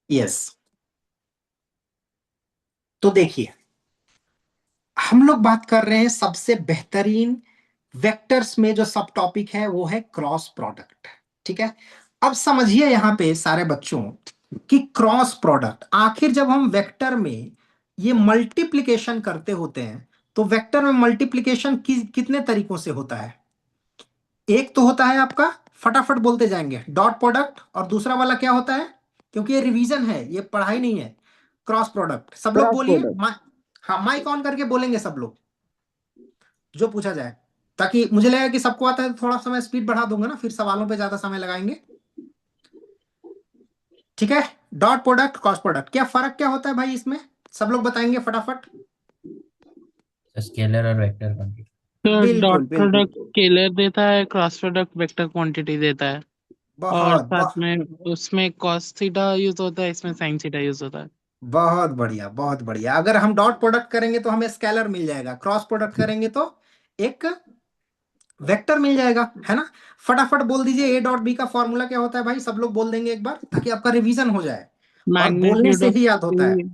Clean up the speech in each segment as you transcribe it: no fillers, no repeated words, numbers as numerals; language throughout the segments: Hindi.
यस। तो देखिए, हम लोग बात कर रहे हैं सबसे बेहतरीन वेक्टर्स में जो सब टॉपिक है वो है क्रॉस प्रोडक्ट। ठीक है। अब समझिए यहां पे सारे बच्चों कि क्रॉस प्रोडक्ट आखिर जब हम वेक्टर में ये मल्टीप्लिकेशन करते होते हैं तो वेक्टर में मल्टीप्लिकेशन कितने तरीकों से होता है। एक तो होता है आपका, फटाफट बोलते जाएंगे, डॉट प्रोडक्ट, और दूसरा वाला क्या होता है, क्योंकि ये रिवीजन है, ये पढ़ाई नहीं है। Cross product. सब लोग क्रॉस बोलिए प्रोडक्ट। हाँ, माइक ऑन करके बोलेंगे सब लोग जो पूछा जाए, ताकि मुझे लगेगा कि सबको आता है तो थोड़ा सा मैं स्पीड बढ़ा दूंगा ना, फिर सवालों पे ज्यादा समय लगाएंगे। ठीक है। डॉट प्रोडक्ट, क्रॉस प्रोडक्ट, क्या फर्क क्या होता है भाई इसमें, सब लोग बताएंगे फटाफट। स्केलर और वेक्टर क्वांटिटी। तो डॉट बिल्कुल बिल्कुल। प्रोडक्ट स्केलर देता है, क्रॉस प्रोडक्ट वेक्टर क्वांटिटी देता है। और बहुत साथ बहुत में उसमें कॉस थीटा यूज होता है, इसमें साइन थीटा यूज होता है। बहुत बढ़िया, बहुत बढ़िया। अगर हम डॉट प्रोडक्ट करेंगे तो हमें स्केलर मिल जाएगा, क्रॉस प्रोडक्ट करेंगे तो एक वेक्टर मिल जाएगा, है ना। फटाफट बोल दीजिए ए डॉट बी का फॉर्मूला क्या होता है भाई, सब लोग बोल देंगे एक बार ताकि आपका रिवीजन हो जाए, और बोलने मैग्नीट्यूड से ऑफ ही याद होता है। A,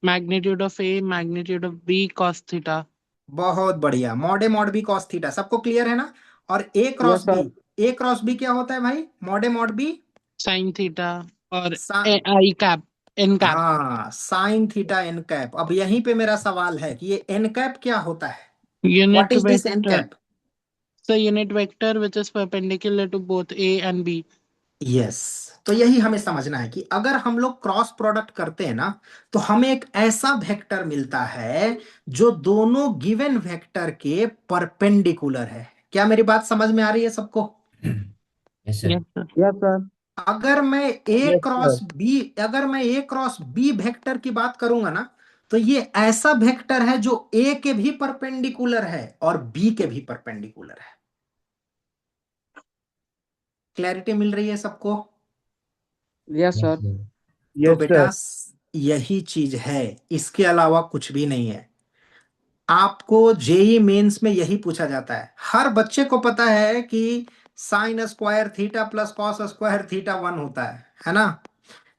magnitude of A, magnitude of B cos theta. बहुत बढ़िया, mod A mod B cos theta, सबको क्लियर है ना। और A cross yes B, sir. A cross B क्या होता है भाई, mod A mod B. Sine theta. और सा आई कैप, एन कैप। हाँ, साइन थीटा एन कैप। अब यहीं पे मेरा सवाल है कि ये एन कैप क्या होता है, what unit is this an vector. Cap. So unit vector which is perpendicular to both A and B. Yes. तो यही हमें समझना है कि अगर हम लोग क्रॉस प्रोडक्ट करते हैं ना तो हमें एक ऐसा वेक्टर मिलता है जो दोनों गिवन वेक्टर के परपेंडिकुलर है। क्या मेरी बात समझ में आ रही है सबको। Yes sir. Yes, sir. Yes sir. अगर मैं ए यस क्रॉस सर। बी अगर मैं ए क्रॉस बी वेक्टर की बात करूंगा ना तो ये ऐसा वेक्टर है जो ए के भी परपेंडिकुलर है और बी के भी परपेंडिकुलर है। क्लैरिटी मिल रही है सबको। Yes yes sir. सर। तो यस बेटा सर। यही चीज है, इसके अलावा कुछ भी नहीं है। आपको जेई मेंस में यही पूछा जाता है। हर बच्चे को पता है कि sign square theta plus cos square theta one होता है ना।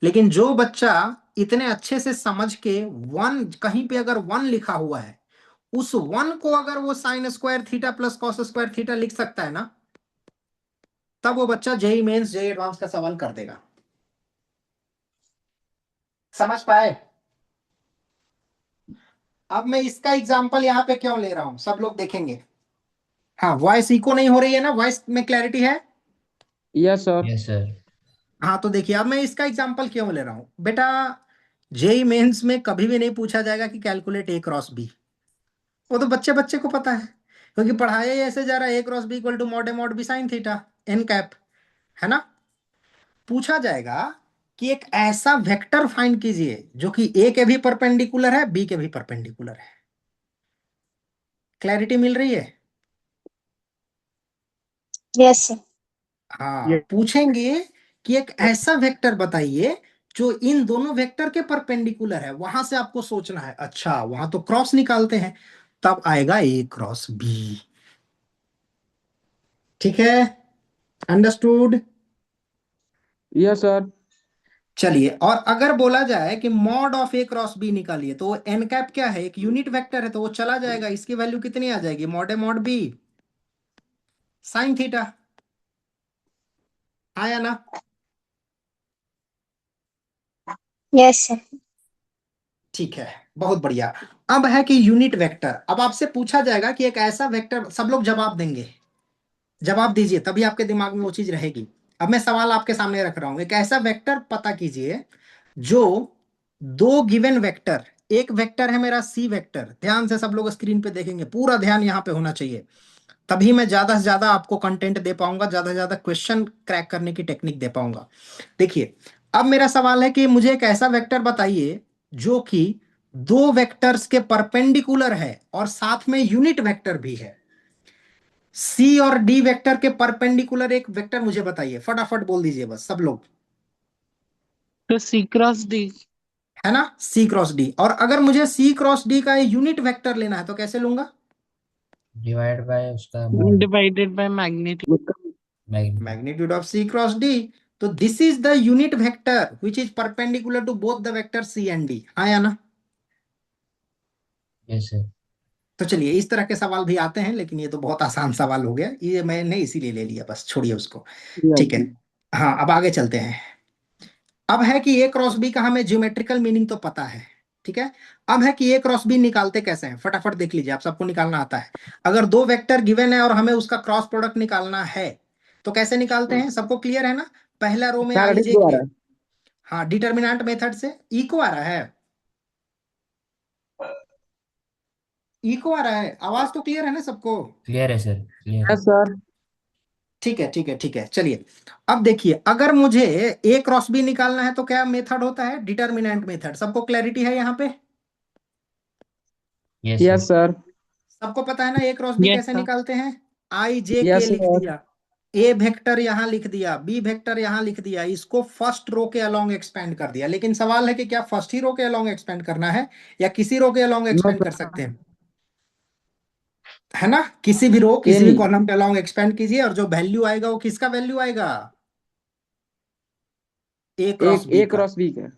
लेकिन जो बच्चा इतने अच्छे से समझ के वन, कहीं पे अगर वन लिखा हुआ है, उस वन को अगर वो sign square theta plus cos square theta लिख सकता है ना, तब वो बच्चा जेई मेंस जेई एडवांस का सवाल कर देगा। समझ पाए। अब मैं इसका एग्जांपल यहाँ पे क्यों ले रहा हूं, सब लोग देखेंगे। हाँ, वॉइस इको नहीं हो रही है ना, वॉइस में क्लैरिटी है। Yes sir. Yes sir. हाँ, तो देखिए अब मैं इसका एग्जांपल क्यों ले रहा हूं बेटा। जेई मेंस में कभी भी नहीं पूछा जाएगा कि कैलकुलेट ए क्रॉस बी, वो तो बच्चे बच्चे को पता है, क्योंकि पढ़ाया ही ऐसे जा रहा है, A cross B equal to mod A mod B sine theta N cap, है ना। पूछा जाएगा कि एक ऐसा वेक्टर फाइंड कीजिए जो कि ए के भी परपेंडिकुलर है, बी के भी परपेंडिकुलर है। क्लैरिटी मिल रही है। Yes sir. हाँ, पूछेंगे कि एक ऐसा वेक्टर बताइए जो इन दोनों वेक्टर के परपेंडिकुलर है, वहां से आपको सोचना है, अच्छा वहां तो क्रॉस निकालते हैं, तब आएगा ए क्रॉस बी। ठीक है, अंडरस्टूड। Yes sir. चलिए, और अगर बोला जाए कि mod of A cross B निकालिए तो एन कैप क्या है, एक यूनिट वेक्टर है, तो वो चला जाएगा, इसकी वैल्यू कितनी आ जाएगी, mod A mod B sine theta. आया ना। Yes sir. ठीक है, बहुत बढ़िया। अब है कि यूनिट वेक्टर, अब आपसे पूछा जाएगा कि एक ऐसा वेक्टर, सब लोग जवाब देंगे, जवाब दीजिए तभी आपके दिमाग में वो चीज रहेगी। अब मैं सवाल आपके सामने रख रहा हूं, एक ऐसा वेक्टर पता कीजिए जो दो गिवन वेक्टर, एक वेक्टर है मेरा सी वेक्टर, ध्यान से सब लोग स्क्रीन पे देखेंगे, पूरा ध्यान यहाँ पे होना चाहिए, तभी मैं ज्यादा से ज्यादा आपको कंटेंट दे पाऊंगा, ज्यादा से ज्यादा क्वेश्चन क्रैक करने की टेक्निक दे पाऊंगा। देखिए, अब मेरा सवाल है कि मुझे एक ऐसा वेक्टर बताइए जो कि दो वेक्टर्स के परपेंडिकुलर है और साथ में यूनिट वेक्टर भी है। सी और डी वेक्टर के परपेंडिकुलर एक वेक्टर मुझे बताइए, फटाफट बोल दीजिए बस सब लोग। तो C cross D है ना, सी क्रॉस डी। और अगर मुझे सी क्रॉस डी का यूनिट वेक्टर लेना है तो कैसे लूंगा, डिवाइड बाय उसका मॉड। divided by magnitude. उसका magnitude. Magnitude of C cross D. तो this is the unit vector which is perpendicular to both the vector C and D. आया ना? Yes sir. तो चलिए, इस तरह के सवाल भी आते हैं, लेकिन ये तो बहुत आसान सवाल हो गया, ये मैंने इसीलिए ले लिया, बस छोड़िए उसको। Yes. ठीक है, हाँ अब आगे चलते हैं। अब है कि ए क्रॉस बी का हमें ज्योमेट्रिकल मीनिंग तो पता है, ठीक है। अब है कि ए क्रॉस बी निकालते कैसे हैं, फटाफट देख लीजिए, आप सबको निकालना आता है। अगर दो वेक्टर गिवन है और हमें उसका क्रॉस प्रोडक्ट निकालना है तो कैसे निकालते हैं, सबको क्लियर है ना? पहला रो में आई Quadratic जे के, द्वारा हाँ डिटर्मिनेंट मेथड से। इको आ रहा है, इको आ रहा है, आवाज तो क्लियर है ना सबको? क्लियर है सर, क्लियर है। Yes sir. ठीक है ठीक है ठीक है, चलिए। अब देखिए, अगर मुझे ए क्रॉस बी निकालना है तो क्या मेथड होता है, डिटर्मिनेंट मेथड। सबको क्लैरिटी है यहाँ पे? Yes Yes sir. sir. सबको पता है ना ए क्रॉस बी यस कैसे सर। निकालते हैं? आई जे के Yes लिख sir. दिया, ए वेक्टर यहां लिख दिया, बी वेक्टर यहां लिख दिया, इसको फर्स्ट रो के अलोंग एक्सपेंड कर दिया। लेकिन सवाल है कि क्या फर्स्ट ही रो के अलोंग एक्सपेंड करना है या किसी रो के अलोंग No एक्सपेंड कर sir. सकते हैं, है ना? किसी भी रो किसी भी Any. कॉलम के अलोंग एक्सपेंड कीजिए और जो वैल्यू आएगा वो किसका वैल्यू आएगा, ए क्रॉस एक बी A का। cross B का.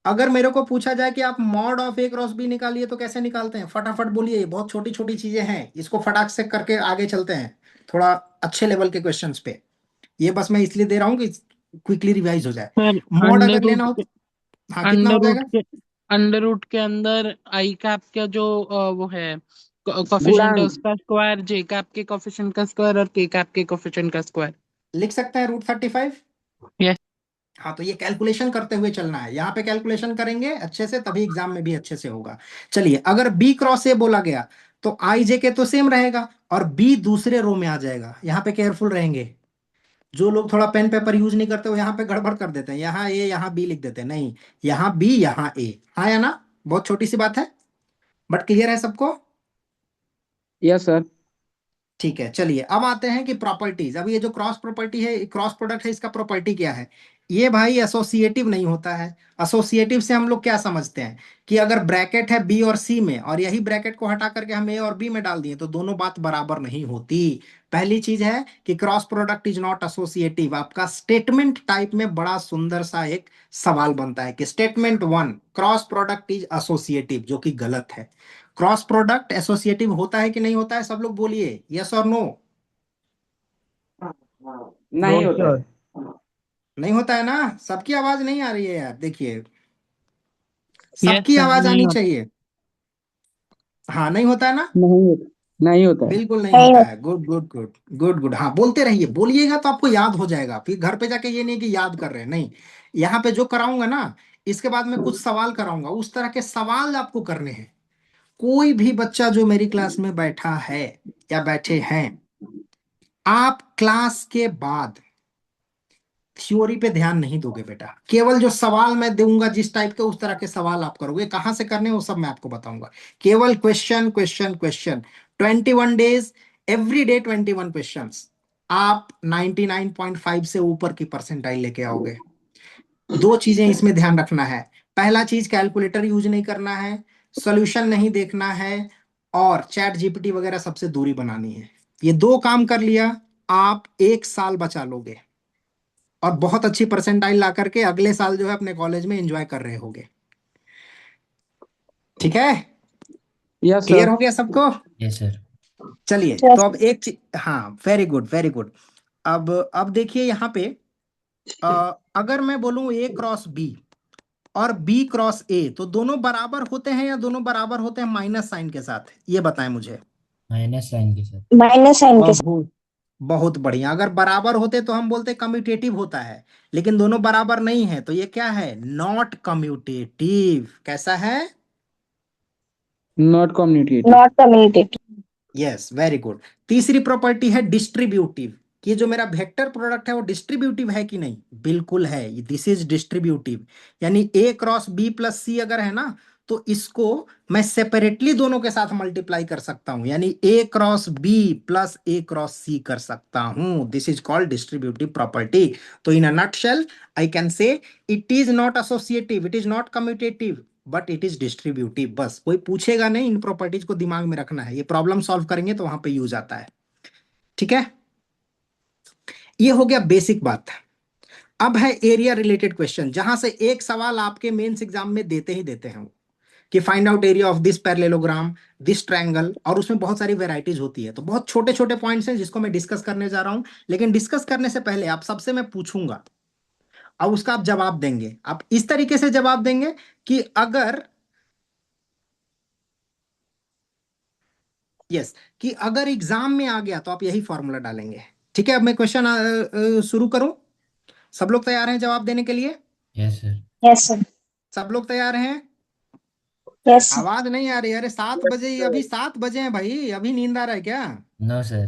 अगर मेरे को पूछा जाए कि आप mod of A cross B निकालिए तो कैसे निकालते हैं, फटाफट बोलिए, ये बहुत छोटी छोटी चीजें हैं, इसको फटाक से करके आगे चलते हैं थोड़ा अच्छे लेवल के क्वेश्चंस पे। ये बस मैं इसलिए दे रहा हूँ कि क्विकली रिवाइज हो जाए। सर मॉड अंडर अगर लेना रूट हो, हाँ कितना हो अंडर रूट जाएगा? के अंडर रूट के अंदर आई कैप का जो वो है कोफिशिएंट है गुणांक. उसका स्क्वायर, जे कैप के कोफिशिएंट का स्क्वायर और के कैप के कोफिशिएंट का स्क्वायर। लिख सकते हैं √35। यस। हाँ, तो ये कैलकुलेशन करते हुए चलना है, यहाँ पे कैलकुलेशन करेंगे अच्छे से तभी एग्जाम में भी अच्छे से होगा। चलिए, अगर बी क्रॉस ए बोला गया तो आई जे के तो सेम रहेगा और बी दूसरे रो में आ जाएगा। यहाँ पे केयरफुल रहेंगे, जो लोग थोड़ा पेन पेपर यूज नहीं करते वो यहाँ पे गड़बड़ कर देते हैं, यहाँ ए यहाँ बी लिख देते हैं, नहीं, यहाँ बी यहाँ ए। हाँ या ना? बहुत छोटी सी बात है, बट क्लियर है सबको? Yes sir. ठीक है, चलिए अब आते हैं कि प्रॉपर्टीज। अब ये जो क्रॉस प्रॉपर्टी है, क्रॉस प्रोडक्ट है, इसका प्रॉपर्टी क्या है? ये भाई एसोसिएटिव नहीं होता है। एसोसिएटिव से हम लोग क्या समझते हैं कि अगर ब्रैकेट है बी और सी में और यही ब्रैकेट को हटा करके हम ए और बी में डाल दिए तो दोनों बात बराबर नहीं होती। पहली चीज है कि cross product is not associative. आपका स्टेटमेंट टाइप में बड़ा सुंदर सा एक सवाल बनता है कि statement 1 cross product is associative, जो कि गलत है। क्रॉस प्रोडक्ट एसोसिएटिव होता है कि नहीं होता है, सब लोग बोलिए यस और नो। नहीं होता है. नहीं होता है ना? सबकी आवाज नहीं आ रही है यार, देखिए यस सबकी सर, आवाज नहीं आनी होता। चाहिए। हाँ, नहीं होता है ना? नहीं होता. नहीं होता है. बिल्कुल नहीं नहीं होता होता। है। Good good good good good, हाँ बोलते रहिए, बोलिएगा तो आपको याद हो जाएगा, फिर घर पे जाके ये नहीं कि याद कर रहे हैं, नहीं। यहाँ पे जो कराऊंगा ना, इसके बाद में कुछ सवाल कराऊंगा, उस तरह के सवाल आपको करने हैं। कोई भी बच्चा जो मेरी क्लास में बैठा है या बैठे हैं, आप क्लास के बाद थ्योरी पे ध्यान नहीं दोगे बेटा, केवल जो सवाल मैं दूंगा जिस टाइप के, उस तरह के सवाल आप करोगे। कहां से करने वो सब मैं आपको बताऊंगा। केवल question question question, 21 days, every day 21 question, आप 99.5 से ऊपर की परसेंटाइल लेके आओगे। दो चीजें इसमें ध्यान रखना है। पहला चीज, कैलकुलेटर यूज नहीं करना है, सॉल्यूशन नहीं देखना है, और चैट जीपीटी वगैरह सबसे दूरी बनानी है। ये दो काम कर लिया, आप 1 साल बचा लोगे और बहुत अच्छी परसेंटाइल ला करके अगले साल जो है अपने कॉलेज में एंजॉय कर रहे होगे। ठीक है? Yes clear sir. हो गया सबको? Yes sir. चलिए, तो यस। अब एक चीज, हाँ वेरी गुड वेरी गुड। अब देखिए यहाँ पे, अगर मैं बोलूं ए क्रॉस बी और बी क्रॉस ए तो दोनों बराबर होते हैं या दोनों बराबर होते हैं माइनस साइन के साथ, ये बताएं मुझे। माइनस साइन के साथ। माइनस साइन के साथ। बहुत बहुत बढ़िया। अगर बराबर होते तो हम बोलते कम्यूटेटिव होता है, लेकिन दोनों बराबर नहीं है तो ये क्या है, नॉट कम्यूटेटिव। कैसा है? Not commutative. Not commutative. Yes, very good. तीसरी प्रॉपर्टी है डिस्ट्रीब्यूटिव, कि जो मेरा वेक्टर प्रोडक्ट है वो डिस्ट्रीब्यूटिव है कि नहीं, बिल्कुल है, दिस इज डिस्ट्रीब्यूटिव। यानी ए क्रॉस बी प्लस सी अगर है ना, तो इसको मैं सेपरेटली दोनों के साथ मल्टीप्लाई कर सकता हूं, यानी A cross B plus A cross C कर सकता हूं। This is called distributive property. तो in a nutshell I can say it is not associative, it is not commutative, but it is distributive. बस कोई पूछेगा नहीं, इन प्रॉपर्टीज को दिमाग में रखना है, ये प्रॉब्लम सॉल्व करेंगे तो वहां पे यूज आता है। ठीक है, ये हो गया बेसिक बात। अब है एरिया रिलेटेड क्वेश्चन, जहां से एक सवाल आपके मेंस एग्जाम में देते ही देते हैं कि find out area of this parallelogram, this triangle, और उसमें बहुत सारी वेराइटीज होती है। तो बहुत छोटे छोटे पॉइंट्स हैं जिसको मैं डिस्कस करने जा रहा हूं, लेकिन डिस्कस करने से पहले आप सबसे मैं पूछूंगा, अब उसका आप जवाब देंगे। आप इस तरीके से जवाब देंगे कि अगर, यस, कि अगर एग्जाम में आ गया तो आप यही फॉर्मूला डालेंगे। ठीक है, अब मैं क्वेश्चन शुरू करूं। सब लोग तैयार हैं जवाब देने के लिए? Yes sir. Yes, sir. सब लोग तैयार हैं? Yes, sir. आवाज नहीं आ रही? अरे 7 बजे, अभी 7 बजे हैं भाई, अभी नींद आ रहा है क्या? No sir.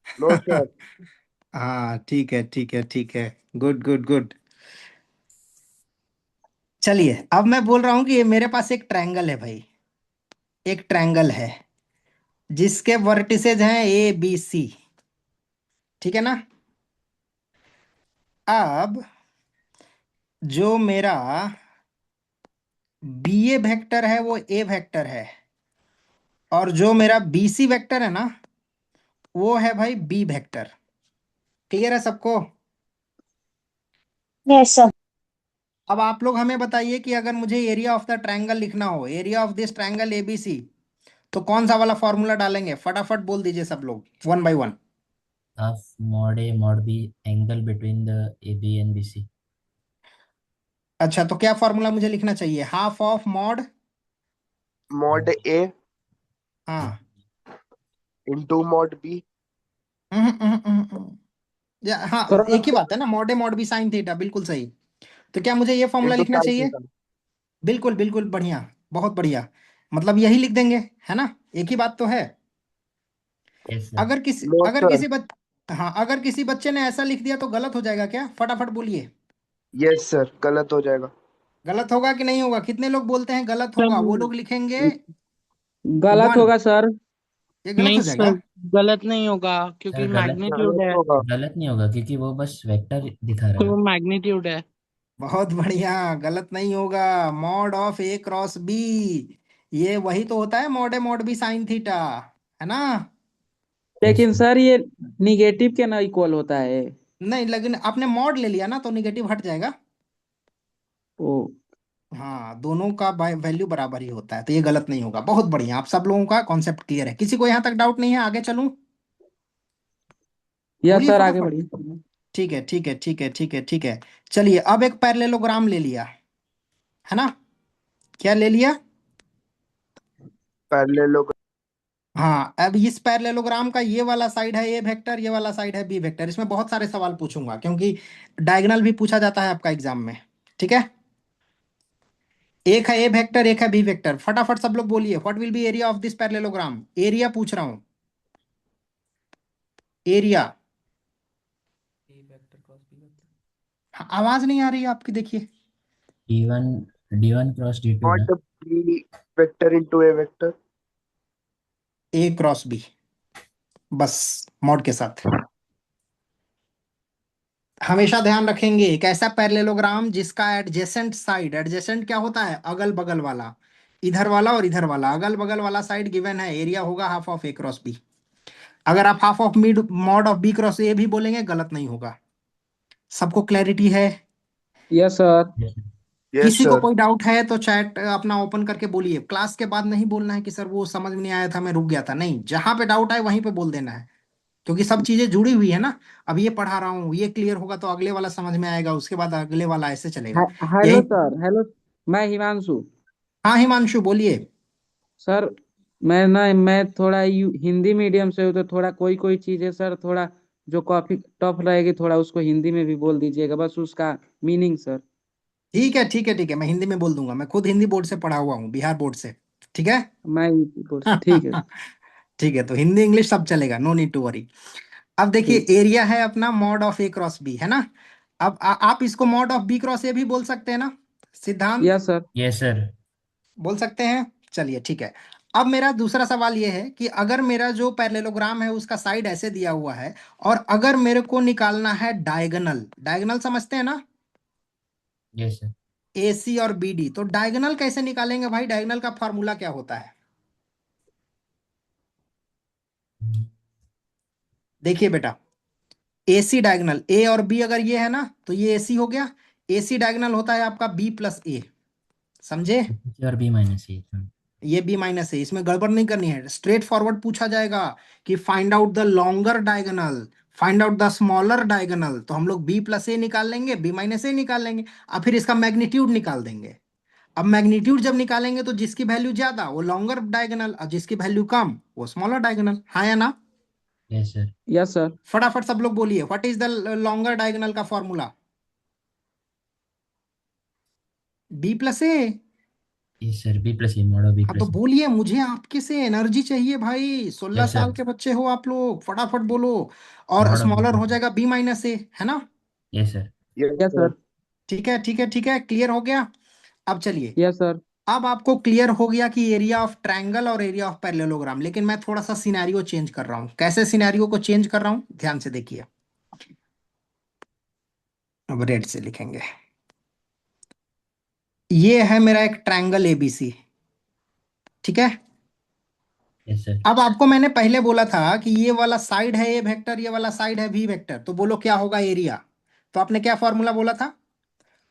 No sir. हाँ ठीक है, ठीक है, ठीक है, गुड गुड गुड। चलिए, अब मैं बोल रहा हूं कि ये मेरे पास एक ट्रायंगल है भाई, एक ट्रायंगल है जिसके वर्टिसेज हैं ए बी सी। ठीक है ना? अब जो मेरा बी ए वेक्टर है वो ए वेक्टर है, और जो मेरा बी सी वेक्टर है ना वो है भाई बी वेक्टर। क्लियर है सबको? Yes, sir. अब आप लोग हमें बताइए कि अगर मुझे एरिया ऑफ द ट्रायंगल लिखना हो, area of this triangle ABC, तो कौन सा वाला फॉर्मूला डालेंगे? फटाफट बोल दीजिए सब लोग, one by one. Half mod A mod B angle between the A B and B C. अच्छा, तो क्या फॉर्मूला मुझे लिखना चाहिए? Half of mod, mod A हाँ, into mod B. Hmm, hmm, या हाँ, सर एक ही बात है ना, mod A mod B sine theta, बिल्कुल सही। तो क्या मुझे ये फॉर्मूला इंटू लिखना साइन चाहिए? थीटा। बिल्कुल बिल्कुल, बढ़िया, बहुत बढ़िया। मतलब यही लिख देंगे, है ना? एक ही बात तो है। Yes sir. अगर किसी नो अगर सर। किसी हाँ, अगर किसी बच्चे ने ऐसा लिख दिया तो गलत हो जाएगा क्या? फटाफट बोलिए। यस सर, गलत हो जाएगा। गलत होगा कि नहीं होगा? कितने लोग बोलते हैं गलत होगा? वो सर लोग लिखेंगे गलत वन। होगा सर। ये गलत नहीं हो जाएगा? सर, गलत नहीं होगा क्योंकि सर गलत मैग्नीट्यूड गलत है। होगा। गलत नहीं होगा क्योंकि वो बस वेक्टर दिखा रहा तो है। वो मैग्नीट्यूड है। बहुत बढ़िया, गलत नहीं होगा। Mod of A cross B, ये वही तो होता है mod A mod B sine theta, है ना? यस लेकिन सर। सर ये निगेटिव के ना इक्वल होता है। नहीं, लेकिन आपने मॉड ले लिया ना तो निगेटिव हट जाएगा। ओ। हाँ, दोनों का वैल्यू बराबर ही होता है, तो ये गलत नहीं होगा। बहुत बढ़िया, आप सब लोगों का कॉन्सेप्ट क्लियर है। किसी को यहाँ तक डाउट नहीं है? आगे चलूं? यस बोलिए सर, आगे फटाफट। बढ़िए। ठीक है, ठीक है, ठीक है, ठीक है, ठीक है। चलिए, अब एक पैरेललोग्राम ले लिया, है ना? क्या ले लिया? पैरेललोग्राम। हाँ, अब इस पैरेललोग्राम का ये वाला साइड है ए वेक्टर, ये वाला साइड है बी वेक्टर। इसमें बहुत सारे सवाल पूछूंगा क्योंकि डायगोनल भी पूछा जाता है आपका एग्जाम में। ठीक है, एक है ए वेक्टर, एक है बी वेक्टर। फटाफट सब लोग बोलिए, what will be area of this parallelogram? Area पूछ रहा हूँ, एरिया। आवाज नहीं आ रही है आपकी, देखिए। D1 D1 क्रॉस D2 ना। मॉड बी वेक्टर इंटू ए वेक्टर। ए क्रॉस बी, बस मॉड के साथ। हमेशा ध्यान रखेंगे, एक ऐसा पैरेललोग्राम जिसका एडजेसेंट साइड, एडजेसेंट क्या होता है? अगल बगल वाला, इधर वाला और इधर वाला, अगल बगल वाला साइड गिवन है, एरिया होगा half of A cross B. अगर आप half of mid mod of B cross A भी बोलेंगे गलत नहीं होगा। सबको क्लैरिटी है? Yes sir. Yes sir. Yes किसी को सर। कोई डाउट है तो चैट अपना ओपन करके बोलिए। क्लास के बाद नहीं बोलना है कि सर वो समझ में नहीं आया था, मैं रुक गया था। नहीं, जहां पे डाउट आए वहीं पे बोल देना है, क्योंकि सब चीजें जुड़ी हुई है ना। अब ये पढ़ा रहा हूँ, ये क्लियर होगा तो अगले वाला समझ में आएगा, उसके बाद अगले वाला, ऐसे चलेगा। हेलो यही। Sir, hello. मैं हिमांशु। हाँ हिमांशु, बोलिए। सर मैं थोड़ा हिंदी मीडियम से हूँ, तो थोड़ा कोई कोई चीज़ है सर, थोड़ा जो कॉपी टफ रहेगी थोड़ा उसको हिंदी में भी बोल दीजिएगा, बस उसका मीनिंग सर। ठीक है, ठीक है, ठीक है, मैं हिंदी में बोल दूंगा। मैं खुद हिंदी बोर्ड से पढ़ा हुआ हूँ, बिहार बोर्ड से। ठीक है। मैं बोल ठीक है। ठीक है, तो हिंदी इंग्लिश सब चलेगा, नो नीड टू वरी। अब देखिए, ठीक। एरिया है अपना mod of A cross B, है ना? अब आप इसको mod of B cross A भी बोल सकते हैं ना? सिद्धांत, यस सर। Yes sir. बोल सकते हैं। चलिए ठीक है। अब मेरा दूसरा सवाल यह है कि अगर मेरा जो पैरेललोग्राम है उसका साइड ऐसे दिया हुआ है, और अगर मेरे को निकालना है डायगोनल, डायगोनल समझते हैं ना? Yes sir. ए सी और बी डी, तो डायगोनल कैसे निकालेंगे भाई? डायगोनल का फॉर्मूला क्या होता है? देखिए बेटा, AC डायगोनल A और B अगर ये है ना तो ये AC हो गया। AC डायगोनल होता है आपका B प्लस A, समझे? और बी माइनस ए। ये B माइनस A, इसमें गड़बड़ नहीं करनी है, स्ट्रेट फॉरवर्ड पूछा जाएगा कि find out the longer diagonal, find out the smaller diagonal, तो हम लोग B प्लस A निकाल लेंगे, B माइनस A निकाल लेंगे, और फिर इसका मैग्नीट्यूड निकाल देंगे। अब मैग्नीट्यूड जब निकालेंगे तो जिसकी वैल्यू ज्यादा वो लॉन्गर डायगोनल, और जिसकी वैल्यू कम वो स्मॉलर डायगोनल, हाँ या ना? Yes sir. Yes sir. फटाफट सब लोग बोलिए, what is the longer diagonal का formula? B plus A। Yes sir, B plus A, mod B हाँ तो प्लस ए। बोलिए, मुझे आपके से एनर्जी चाहिए भाई, 16 साल यस के सर, बच्चे हो आप लोग, फटाफट बोलो। और मॉड बी स्मॉलर हो प्लस ए। जाएगा B माइनस A, है ना? Yes sir. Yes yes sir. Sir. ठीक है ठीक है ठीक है, क्लियर हो गया। अब चलिए, यस सर। अब आपको क्लियर हो गया कि एरिया ऑफ ट्रायंगल और एरिया ऑफ पैरेललोग्राम, लेकिन मैं थोड़ा सा सिनेरियो चेंज कर रहा हूँ। कैसे सिनेरियो को चेंज कर रहा हूँ, ध्यान से देखिए। अब रेड से लिखेंगे। ये है मेरा एक ट्रायंगल ABC, ठीक है? Yes sir. अब आपको मैंने पहले बोला था कि ये वाला साइड है A वेक्टर, ये वाला साइड है B वेक्टर, तो बोलो क्या होगा एरिया? तो आपने क्या फॉर्मूला बोला था?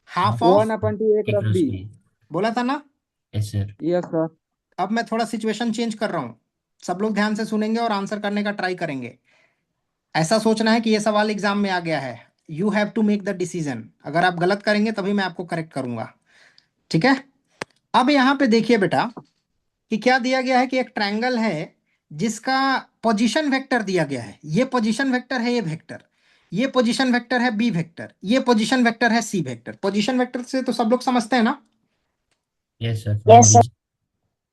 Half half of, 1/2 A A cross cross B. B. बोला था ना? Yes sir. Yes sir. अब मैं थोड़ा सिचुएशन चेंज कर रहा हूँ, सब लोग ध्यान से सुनेंगे और आंसर करने का ट्राई करेंगे। ऐसा सोचना है कि ये सवाल एग्जाम में आ गया है, you have to make the decision, अगर आप गलत करेंगे तभी मैं आपको करेक्ट करूंगा, ठीक है? अब यहाँ पे देखिए बेटा कि क्या दिया गया है कि एक ट्रायंगल है जिसका पोजीशन वेक्टर दिया गया है, ये पोजीशन वेक्टर है A वेक्टर, ये पोजीशन वेक्टर है B वेक्टर, ये पोजीशन वेक्टर है C वेक्टर। पोजीशन वेक्टर से तो सब लोग समझते हैं ना? Yes sir, from Yes, sir. Origin.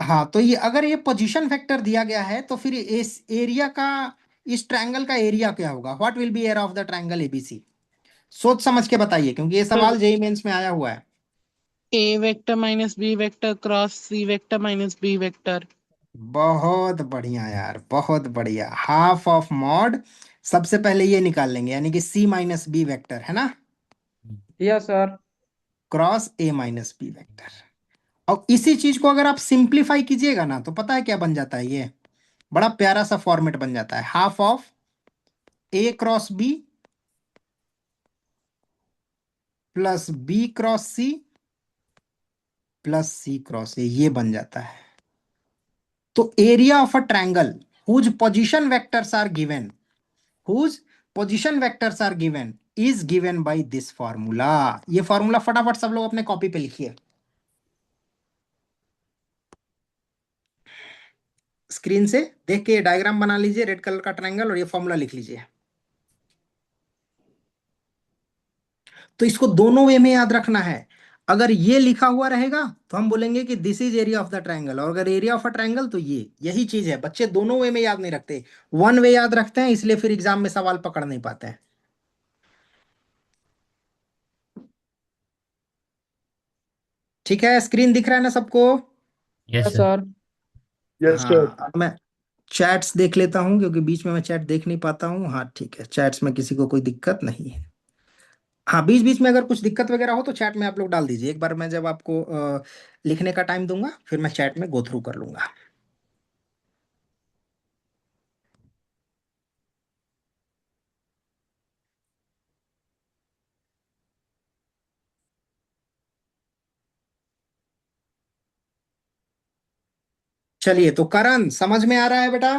हाँ, तो ये अगर ये पोजीशन वेक्टर दिया गया है तो फिर इस एरिया का, इस ट्रायंगल का एरिया क्या होगा? What will be area of the triangle ABC? सोच समझ के बताइए, क्योंकि ये सवाल जेईई मेंस में आया हुआ है। A vector minus B vector cross C vector minus B vector. बहुत बढ़िया यार, बहुत बढ़िया। हाफ ऑफ मॉड, सबसे पहले ये निकाल लेंगे, यानी कि C माइनस बी वेक्टर, है ना? Yes sir. Cross A minus B vector. और इसी चीज को अगर आप सिंप्लीफाई कीजिएगा ना तो पता है क्या बन जाता है? ये बड़ा प्यारा सा फॉर्मेट बन जाता है, हाफ ऑफ A क्रॉस B plus B cross C plus C cross A, ये बन जाता है। तो area of a triangle whose position vectors are given, whose position vectors are given is given by this formula। ये फॉर्मूला फटाफट सब लोग अपने कॉपी पे लिखिए, स्क्रीन से देख के डायग्राम बना लीजिए, रेड कलर का ट्रायंगल, और ये फॉर्मूला लिख लीजिए। तो इसको दोनों वे में याद रखना है। अगर ये लिखा हुआ रहेगा तो हम बोलेंगे कि this is area of the triangle, और अगर एरिया ऑफ अ ट्रायंगल तो ये, यही चीज है। बच्चे दोनों वे में याद नहीं रखते, वन वे याद रखते हैं, इसलिए फिर एग्जाम में सवाल पकड़ नहीं पाते हैं। ठीक है, स्क्रीन दिख रहा है ना सबको? Yes yes sir. Sir. Yes sir. हाँ, अब मैं चैट्स देख लेता हूँ क्योंकि बीच में मैं चैट देख नहीं पाता हूँ। हाँ ठीक है, चैट्स में किसी को कोई दिक्कत नहीं है। हाँ, बीच बीच में अगर कुछ दिक्कत वगैरह हो तो चैट में आप लोग डाल दीजिए, एक बार मैं जब आपको लिखने का टाइम दूंगा फिर मैं चैट में गो थ्रू कर लूंगा। चलिए, तो करण समझ में आ रहा है बेटा?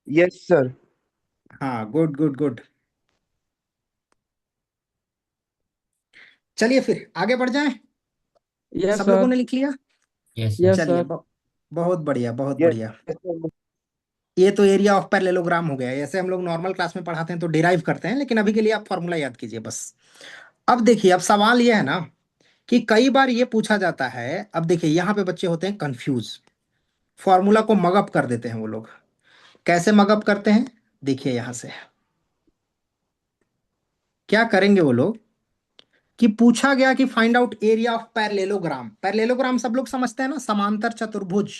Yes sir. हाँ, गुड गुड गुड। चलिए फिर आगे बढ़ जाएं, यस सब लोगों सर। ने लिख लिया? Yes sir. यस चलिए, सर। बहुत बढ़िया बहुत यस बढ़िया। सर। ये तो एरिया ऑफ पैरेललोग्राम हो गया, ऐसे हम लोग नॉर्मल क्लास में पढ़ाते हैं तो डिराइव करते हैं, लेकिन अभी के लिए आप फॉर्मूला याद कीजिए बस। अब देखिए, अब सवाल ये है ना कि कई बार ये पूछा जाता है, अब देखिए यहाँ पे बच्चे होते हैं कंफ्यूज, फॉर्मूला को मगअप कर देते हैं वो लोग। कैसे मगअप करते हैं? देखिए यहाँ से क्या करेंगे वो लोग कि पूछा गया कि find out area of parallelogram. Parallelogram सब लोग समझते हैं ना, समांतर चतुर्भुज।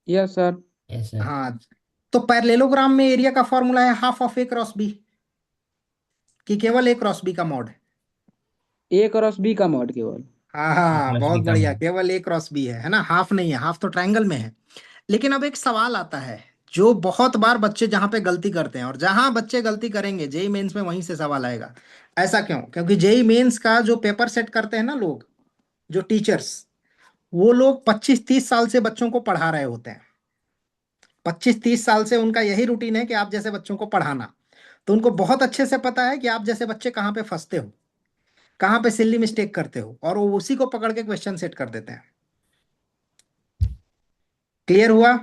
Yes sir. Yes sir. हाँ, तो पैरेललोग्राम में एरिया का फॉर्मूला है half of A cross B, कि केवल ए क्रॉस बी का मॉड। ए क्रॉस बी का मॉड केवल। हाँ ए हाँ, प्लस बहुत बी का बढ़िया, मॉड। केवल ए क्रॉस बी है ना, हाफ नहीं है, हाफ तो ट्रायंगल में है। लेकिन अब एक सवाल आता है जो बहुत बार बच्चे जहां पे गलती करते हैं, और जहां बच्चे गलती करेंगे जेई मेंस में वहीं से सवाल आएगा। ऐसा क्यों? क्योंकि जेई मेंस का जो पेपर सेट करते हैं ना लोग, जो टीचर्स, वो लोग 25-30 साल से बच्चों को पढ़ा रहे होते हैं। 25-30 साल से उनका यही रूटीन है कि आप जैसे बच्चों को पढ़ाना। तो उनको बहुत अच्छे से पता है कि आप जैसे बच्चे कहाँ पे फंसते हो, कहाँ पे सिल्ली मिस्टेक करते हो, और वो उसी को पकड़ के क्वेश्चन सेट कर देते हैं। क्लियर हुआ?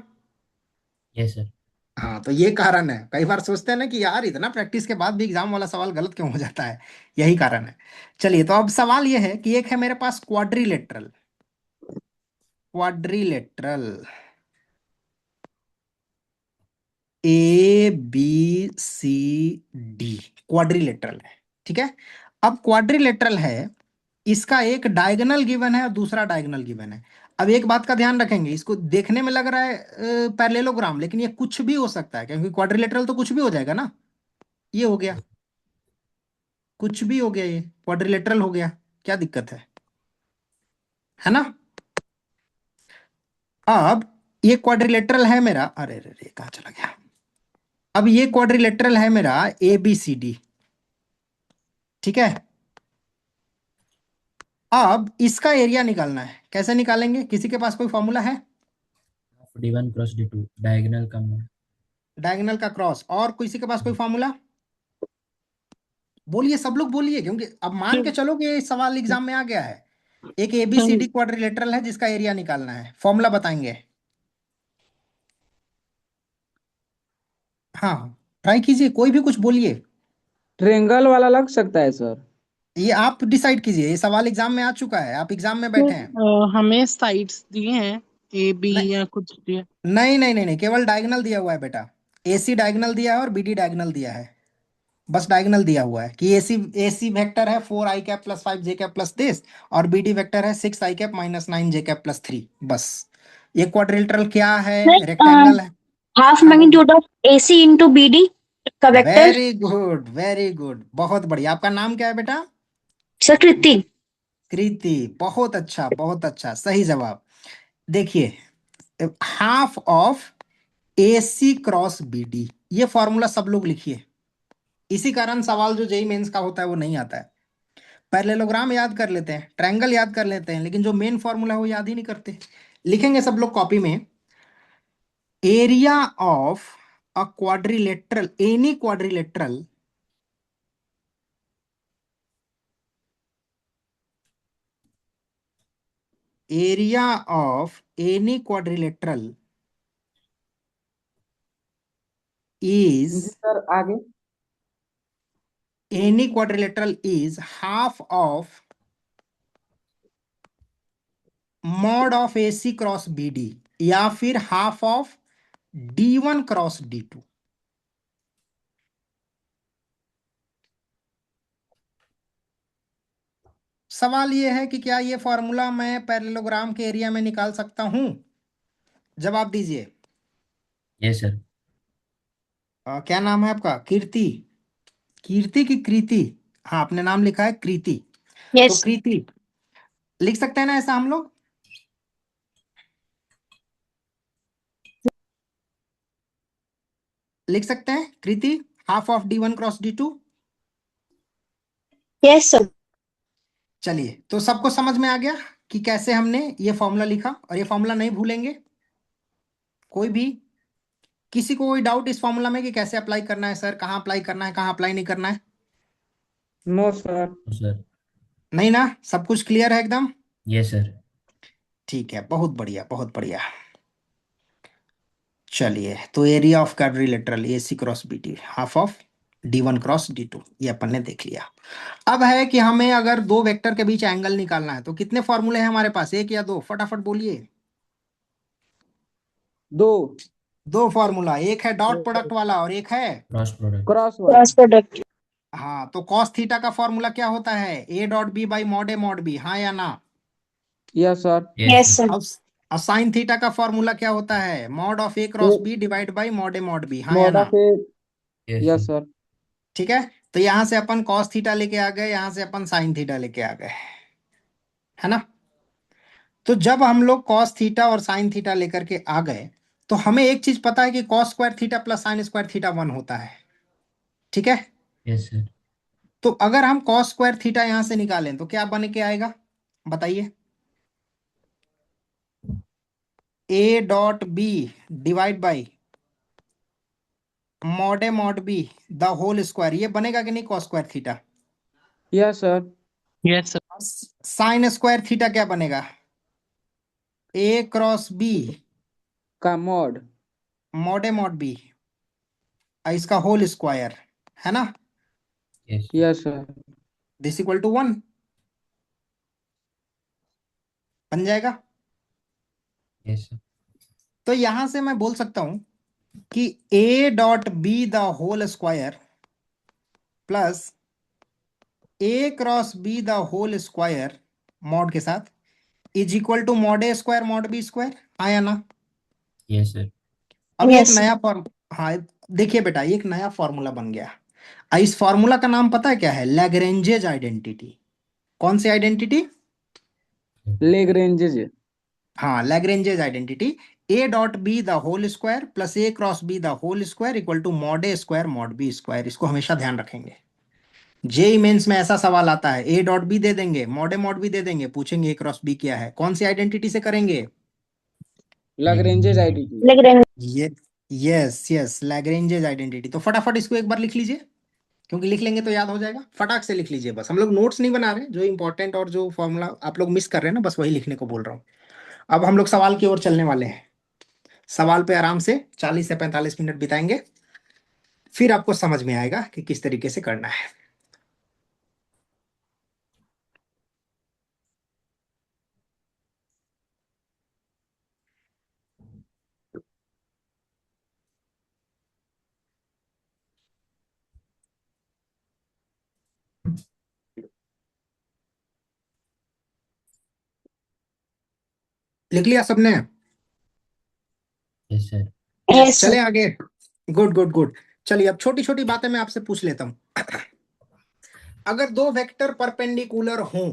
Yes sir. हाँ, तो ये कारण है। कई बार सोचते हैं ना कि यार इतना प्रैक्टिस के बाद भी एग्जाम वाला सवाल गलत क्यों हो जाता है, यही कारण है। चलिए, तो अब सवाल ये है कि एक है मेरे पास क्वाड्रिलेटरल, क्वाड्रिलेटरल ABCD, क्वाड्रिलेटरल है, ठीक है। अब क्वाड्रिलेटरल है, इसका एक डायगोनल गिवन है और दूसरा डायगोनल गिवन है। अब एक बात का ध्यान रखेंगे, इसको देखने में लग रहा है पैरेललोग्राम, लेकिन ये कुछ भी हो सकता है, क्योंकि क्वाड्रिलेटरल तो कुछ भी हो जाएगा ना। ये हो गया, कुछ भी हो गया, ये क्वाड्रिलेटरल हो गया, क्या दिक्कत है ना। अब ये क्वाड्रिलेटरल है मेरा, अरे अरे अरे, कहाँ चला गया। अब ये क्वाड्रिलेटरल है मेरा ABCD, ठीक है। अब इसका एरिया निकालना है, कैसे निकालेंगे? किसी के पास कोई फॉर्मूला है? D1 क्रॉस D2 डायगोनल का मोड। डायगोनल का क्रॉस, और किसी के पास कोई फॉर्मूला? बोलिए, सब लोग बोलिए, क्योंकि अब मान के चलो कि ये सवाल एग्जाम में आ गया है। एक ABCD क्वाड्रिलेटरल है जिसका एरिया निकालना है, फॉर्मूला बताएंगे। हाँ, ट्राई कीजिए, कोई भी कुछ बोलिए। ट्रेंगल वाला लग सकता है सर। ये आप डिसाइड कीजिए, ये सवाल एग्जाम में आ चुका है, आप एग्जाम में बैठे हैं। हमें साइड्स दिए हैं ए बी नहीं या कुछ दिया। नहीं नहीं नहीं नहीं, केवल डायगोनल दिया हुआ है बेटा। AC डायगोनल दिया है और BD डायगोनल दिया है, बस डायगोनल दिया हुआ है कि AC वेक्टर है 4i cap + 5j cap + this, और BD वेक्टर है 6i कैप - 9j कैप + 3, बस। ये क्वाड्रिलेटरल क्या है? सर रेक्टेंगल है। हाफ हाँ बोलिए। Magnitude of AC into BD का vector. Very good, very good, बहुत बढ़िया। आपका नाम क्या है बेटा? सर कृति। कृति, बहुत अच्छा, बहुत अच्छा, सही जवाब। देखिए, हाफ ऑफ AC × BD, ये फॉर्मूला सब लोग लिखिए। इसी कारण सवाल जो जेई मेंस का होता है वो नहीं आता है। पैरेललोग्राम याद कर लेते हैं, ट्रायंगल याद कर लेते हैं, लेकिन जो मेन फॉर्मूला है वो याद ही नहीं करते। लिखेंगे सब लोग कॉपी में, area of a quadrilateral, any quadrilateral area of any quadrilateral is, जी सर, आगे। Any quadrilateral is half of mod of AC × BD, या फिर हाफ ऑफ D1 × D2। सवाल ये है कि क्या ये फॉर्मूला मैं पैरेललोग्राम के एरिया में निकाल सकता हूं? जवाब दीजिए। Yes sir. क्या नाम है आपका? कीर्ति? कीर्ति की कृति? हाँ, आपने नाम लिखा है कृति, तो यस। कृति लिख सकते हैं ना ऐसा हम लोग? लिख सकते हैं Kriti, half of D1 × D2। Yes sir. चलिए, तो सबको समझ में आ गया कि कैसे हमने ये फॉर्मूला लिखा, और ये फॉर्मूला नहीं भूलेंगे कोई भी। किसी को कोई डाउट इस फॉर्मूला में कि कैसे अप्लाई करना है सर, कहाँ अप्लाई करना है, कहाँ अप्लाई नहीं करना है? No sir. सर। नहीं ना, सब कुछ क्लियर है एकदम? Yes sir. ठीक है, बहुत बढ़िया, बहुत बढ़िया। चलिए, तो area of quadrilateral AC × BD half of D1 × D2, ये अपन ने देख लिया। अब है कि हमें अगर दो वेक्टर के बीच एंगल निकालना है तो कितने फॉर्मूले हैं हमारे पास, एक या दो? फटाफट बोलिए। दो। दो फॉर्मूला, एक है डॉट प्रोडक्ट वाला और एक है, क्रॉस प्रोडक्ट। क्रॉस वाला। Cross product. हाँ, तो कॉस थीटा का फॉर्मूला क्या होता है? A.B/mod A mod B, हाँ या ना? Yes sir. Yes yes sir. Sir. अब साइन थीटा का फॉर्मूला क्या होता है? Mod of A × B/mod A mod B, हाँ या मॉड ना? Of A. Yes yes sir. Sir. ठीक है, तो यहां से अपन कॉस थीटा लेके आ गए, यहां से अपन साइन थीटा लेके आ गए, है ना। तो जब हम लोग कॉस थीटा और साइन थीटा लेकर के आ गए, तो हमें एक चीज पता है कि cos square theta plus sign square theta 1 होता है, ठीक है। yes sir, तो अगर हम कॉस स्क्वायर थीटा यहां से निकालें तो क्या बन के आएगा, बताइए। A dot B divide by mod A mod B the whole square, ये बनेगा कि नहीं cos square theta. Yes sir. Yes sir. Sine square theta क्या बनेगा, ए क्रॉस बी का mod. Mod A mod B इसका होल स्क्वायर, है ना, yes sir, yes sir. This equal to 1 बन जाएगा। yes sir, तो यहां से मैं बोल सकता हूं कि A dot B the whole square plus A cross B the whole square mod के साथ is equal to mod A square mod B square, आया ना। yes sir, अब ये एक Yes. नया फॉर्म, हाँ देखिए बेटा ये एक नया फॉर्मूला बन गया। इस फॉर्मूला का नाम पता है क्या है, लैग्रेंजेज आइडेंटिटी। कौन सी आइडेंटिटी, लेग्रेंजेज। हाँ Lagrange's identity. A dot B the whole square plus A cross B the whole square equal to mod A square mod B square, इसको हमेशा ध्यान रखेंगे। जेई मेंस में ऐसा सवाल आता है, ए डॉट बी दे देंगे, मॉड ए मॉड बी दे देंगे, पूछेंगे ए क्रॉस बी क्या है, कौन सी आइडेंटिटी से करेंगे, लेग्रेंजेज आइडेंटिटी। Lagrange. ये यस यस लैग्रेंजेज आइडेंटिटी। तो फटाफट इसको एक बार लिख लीजिए, क्योंकि लिख लेंगे तो याद हो जाएगा, फटाक से लिख लीजिए बस। हम लोग नोट्स नहीं बना रहे, जो इंपॉर्टेंट और जो फॉर्मूला आप लोग मिस कर रहे हैं ना, बस वही लिखने को बोल रहा हूँ। अब हम लोग सवाल की ओर चलने वाले हैं। सवाल पे आराम से 40 से 45 मिनट बिताएंगे, फिर आपको समझ में आएगा कि किस तरीके से करना है। लिख लिया सबने, yes sir, Yes, sir. चले आगे। Good good good. चलिए अब छोटी छोटी बातें मैं आपसे पूछ लेता हूं। अगर दो वेक्टर परपेंडिकुलर हों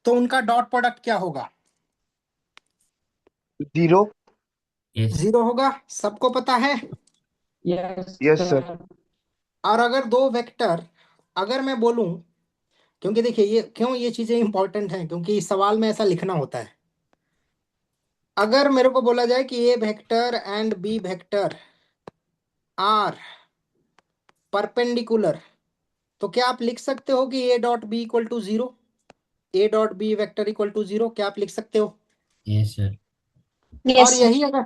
तो उनका डॉट प्रोडक्ट क्या होगा, 0. yes, जीरो होगा, सबको पता है। Yes Yes, sir. सर। और अगर दो वेक्टर, अगर मैं बोलूं, क्योंकि देखिए ये क्यों ये चीजें इंपॉर्टेंट हैं, क्योंकि इस सवाल में ऐसा लिखना होता है। अगर मेरे को बोला जाए कि A vector and B vector are perpendicular, तो क्या आप लिख सकते हो कि A dot B equal to zero, A dot B vector equal to zero, क्या आप लिख सकते हो। yes sir, और Yes, sir. यही अगर,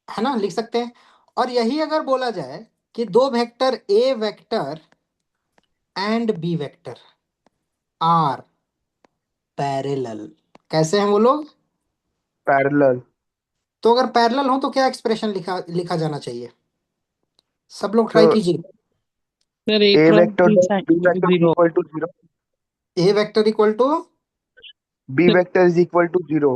है ना, लिख सकते हैं। और यही अगर बोला जाए कि दो vector A vector and B vector are parallel, कैसे हैं वो लोग, Parallel. तो अगर पैरेलल हो तो क्या एक्सप्रेशन लिखा लिखा जाना चाहिए, सब लोग ट्राई So, कीजिए। Sir A A cross vector B dot B vector is zero. equal to 0. A vector equal to, B vector is equal to 0.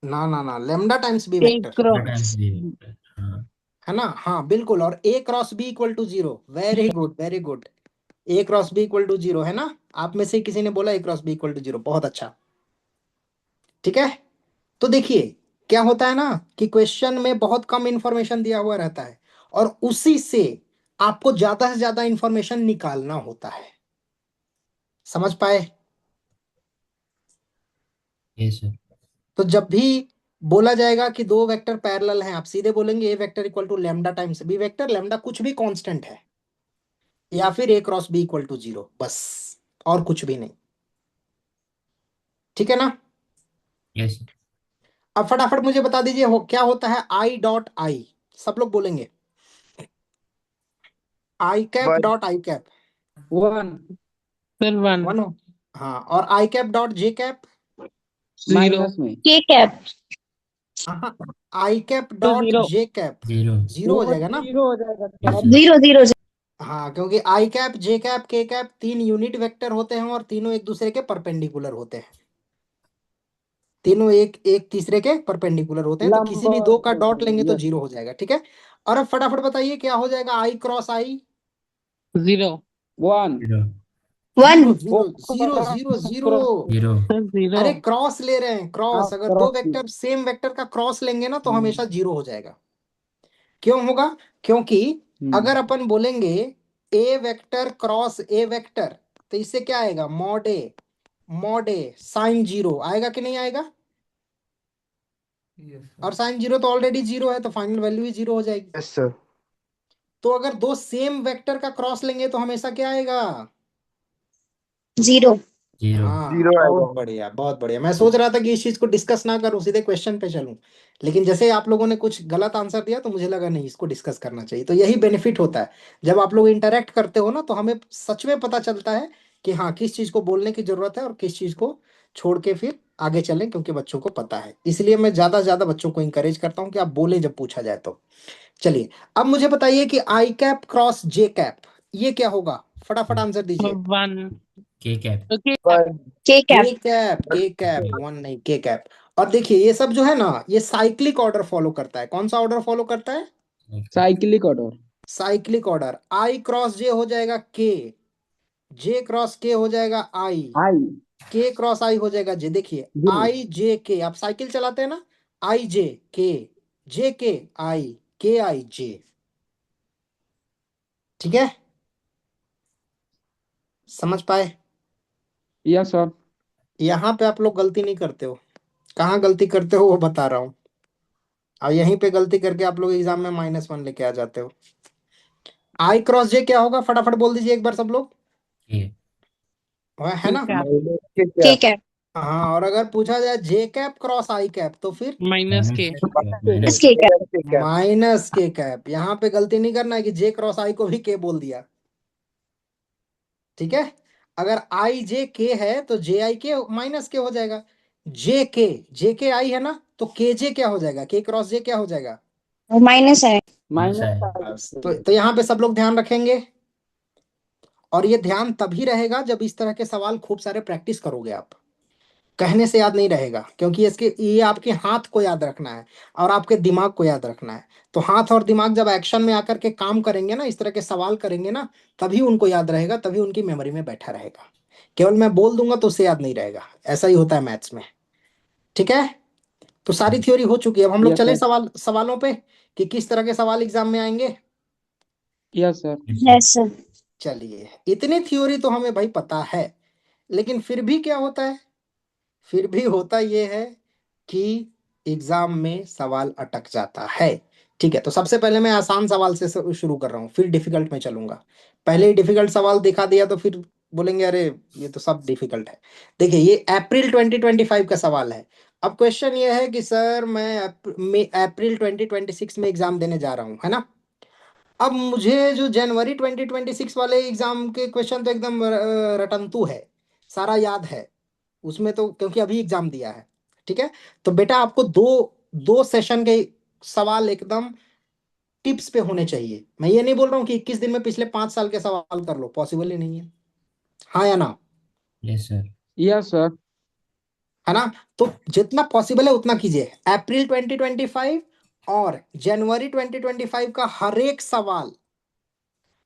ना ना ना, lambda times B A vector, the times cross b vector, हाँ, है ना, हाँ बिल्कुल। और A cross B equal to zero, very good very good. A cross B equal to zero, है ना, आप में से किसी ने बोला A cross B equal to zero, बहुत अच्छा, ठीक है। तो देखिए क्या होता है ना कि क्वेश्चन में बहुत कम इंफॉर्मेशन दिया हुआ रहता है, और उसी से आपको ज्यादा से ज्यादा इंफॉर्मेशन निकालना होता है, समझ पाए। yes sir, तो जब भी बोला जाएगा कि दो वेक्टर पैरेलल हैं, आप सीधे बोलेंगे A vector equal to lambda times B vector, lambda कुछ भी कांस्टेंट है, या फिर A cross B equal to zero, बस, और कुछ भी नहीं, ठीक है ना। yes sir, अब फटाफट मुझे बता दीजिए क्या होता है आई डॉट आई, सब लोग बोलेंगे I cap 1. Dot I cap, 1 sir one one हो, हाँ, और I cap dot J cap, zero minus में। K cap. हाँ, आई कैप तो dot zero J cap, zero, zero हो वो जाएगा ना। जीरो हो जाएगा yes सर। sir, 0, 0, 0. हाँ क्योंकि आई कैप जे कैप के कैप तीन यूनिट वेक्टर होते हैं, और तीनों एक दूसरे के परपेंडिकुलर होते हैं, तीनों एक एक तीसरे के परपेंडिकुलर होते हैं, तो किसी भी दो लंबवत का होते डॉट हैं। लेंगे तो यस। जीरो हो जाएगा, ठीक है। और अब फटाफट बताइए क्या हो जाएगा I cross I, zero 1 zero, zero 1. Zero zero zero zero. zero, sir zero. अरे क्रॉस ले रहे हैं, हाँ क्रॉस, अगर दो क्रॉस। वेक्टर सेम वेक्टर का क्रॉस लेंगे ना तो हमेशा जीरो हो जाएगा, क्यों होगा? क्योंकि अगर हम्म। अपन बोलेंगे A vector cross A vector, तो इससे क्या आएगा? मॉड ए साइन जीरो आएगा कि नहीं आएगा? और साइन जीरो तो ऑलरेडी जीरो है, तो फाइनल वैल्यू ही जीरो हो जाएगी। Yes sir. तो अगर दो सेम वेक्टर का क्रॉस लेंगे तो हमेशा क्या आएगा? जीरो। जीरो। हाँ, जीरो बहुत आएगा। बढ़िया बहुत बढ़िया। मैं सोच रहा था कि इस चीज को डिस्कस ना करूं, सीधे क्वेश्चन पे चलूं, लेकिन जैसे आप लोगों ने कुछ गलत आंसर दिया तो मुझे लगा नहीं, इसको डिस्कस करना चाहिए। तो यही बेनिफिट होता है, जब आप लोग इंटरेक्ट करते हो ना, तो हमें सच में पता चलता है कि हाँ, किस चीज को बोलने की जरूरत है और किस चीज को छोड़ के फिर आगे चलें, क्योंकि बच्चों को पता है। इसलिए मैं ज्यादा से ज्यादा बच्चों को इंकरेज करता हूँ कि आप बोले जब पूछा जाए तो। चलिए, अब मुझे बताइए कि आई कैप क्रॉस जे कैप ये क्या होगा? फटाफट आंसर दीजिए। 1 के कैप। ओके। वन। के कैप। के कैप वन नहीं, के कैप। और देखिए ये सब जो है ना, ये साइक्लिक ऑर्डर फॉलो करता है। कौन सा ऑर्डर फॉलो करता है? Cyclic order. Cyclic order. I cross J हो जाएगा के, जे क्रॉस के हो जाएगा आई, आई। के क्रॉस आई हो जाएगा जे। देखिए जे। आई जे के, आप साइकिल चलाते हैं ना, आई जे के आई, के आई जे। ठीक है, समझ पाए? Yes sir. यहाँ पे आप लोग गलती नहीं करते हो, कहाँ गलती करते हो वो बता रहा हूँ। और यहीं पे गलती करके आप लोग एग्जाम में -1 लेके आ जाते हो। आई क्रॉस जे क्या होगा? फटाफट बोल दीजिए एक बार सब लोग। के। है ना? कैप माइनस के के कैप। कैप। हाँ, और अगर पूछा जाए जे कैप क्रॉस आई कैप तो फिर माइनस के। इस के कैप। माइनस के कैप। माइनस के कैप। यहाँ पे गलती नहीं करना है कि जे क्रॉस आई को भी के बोल दिया। ठीक है, अगर आई जे के है तो जे आई के माइनस के हो जाएगा। जे के आई है ना, तो के जे क्या हो जाएगा? के क्रॉस जे क्या हो जाएगा? और माइनस है। ऐसा है। बस, तो यहाँ पे सब लोग ध्यान रखेंगे। और ये ध्यान तभी रहेगा जब इस तरह के सवाल खूब सारे प्रैक्टिस करोगे आप। कहने से याद नहीं रहेगा, क्योंकि इसके ये आपके हाथ को याद रखना है और आपके दिमाग को याद रखना है। तो हाथ और दिमाग जब एक्शन में आकर के काम करेंगे ना, इस तरह के सवाल करेंगे ना, तभी उनको याद रहेगा, तभी उनकी मेमोरी में बैठा रहेगा। केवल मैं बोल दूंगा तो उसे याद नहीं रहेगा। ऐसा ही होता है मैथ्स में। ठीक है, तो सारी थ्योरी हो चुकी है। अब हम लोग यस चले सर। सवालों पे कि किस तरह के सवाल एग्जाम में आएंगे। Yes sir. Yes sir. चलिए, इतनी थ्योरी तो हमें भाई पता है, लेकिन फिर भी क्या होता है? फिर भी होता यह है कि एग्जाम में सवाल अटक जाता है। ठीक है, तो सबसे पहले मैं आसान सवाल से शुरू कर रहा हूँ, फिर डिफिकल्ट में चलूंगा। पहले ही डिफिकल्ट सवाल दिखा दिया तो फिर बोलेंगे अरे ये तो सब डिफिकल्ट है। देखिए, ये अप्रैल 2025 का सवाल है। अब क्वेश्चन ये है कि सर मैं अप्रैल 2026 में एग्जाम देने जा रहा हूँ, है ना? अब मुझे जो जनवरी 2026 वाले एग्जाम के क्वेश्चन तो एकदम रटंतू है, सारा याद है उसमें तो, क्योंकि अभी एग्जाम दिया है। ठीक है, तो बेटा आपको दो दो सेशन के सवाल एकदम टिप्स पे होने चाहिए। मैं ये नहीं बोल रहा हूँ कि 21 दिन में पिछले 5 साल के सवाल कर लो, पॉसिबल ही नहीं है। हाँ या ना? Yes sir. Yes sir. है ना? तो जितना पॉसिबल है उतना कीजिए। अप्रैल 2025 और जनवरी 2025 का हर एक सवाल,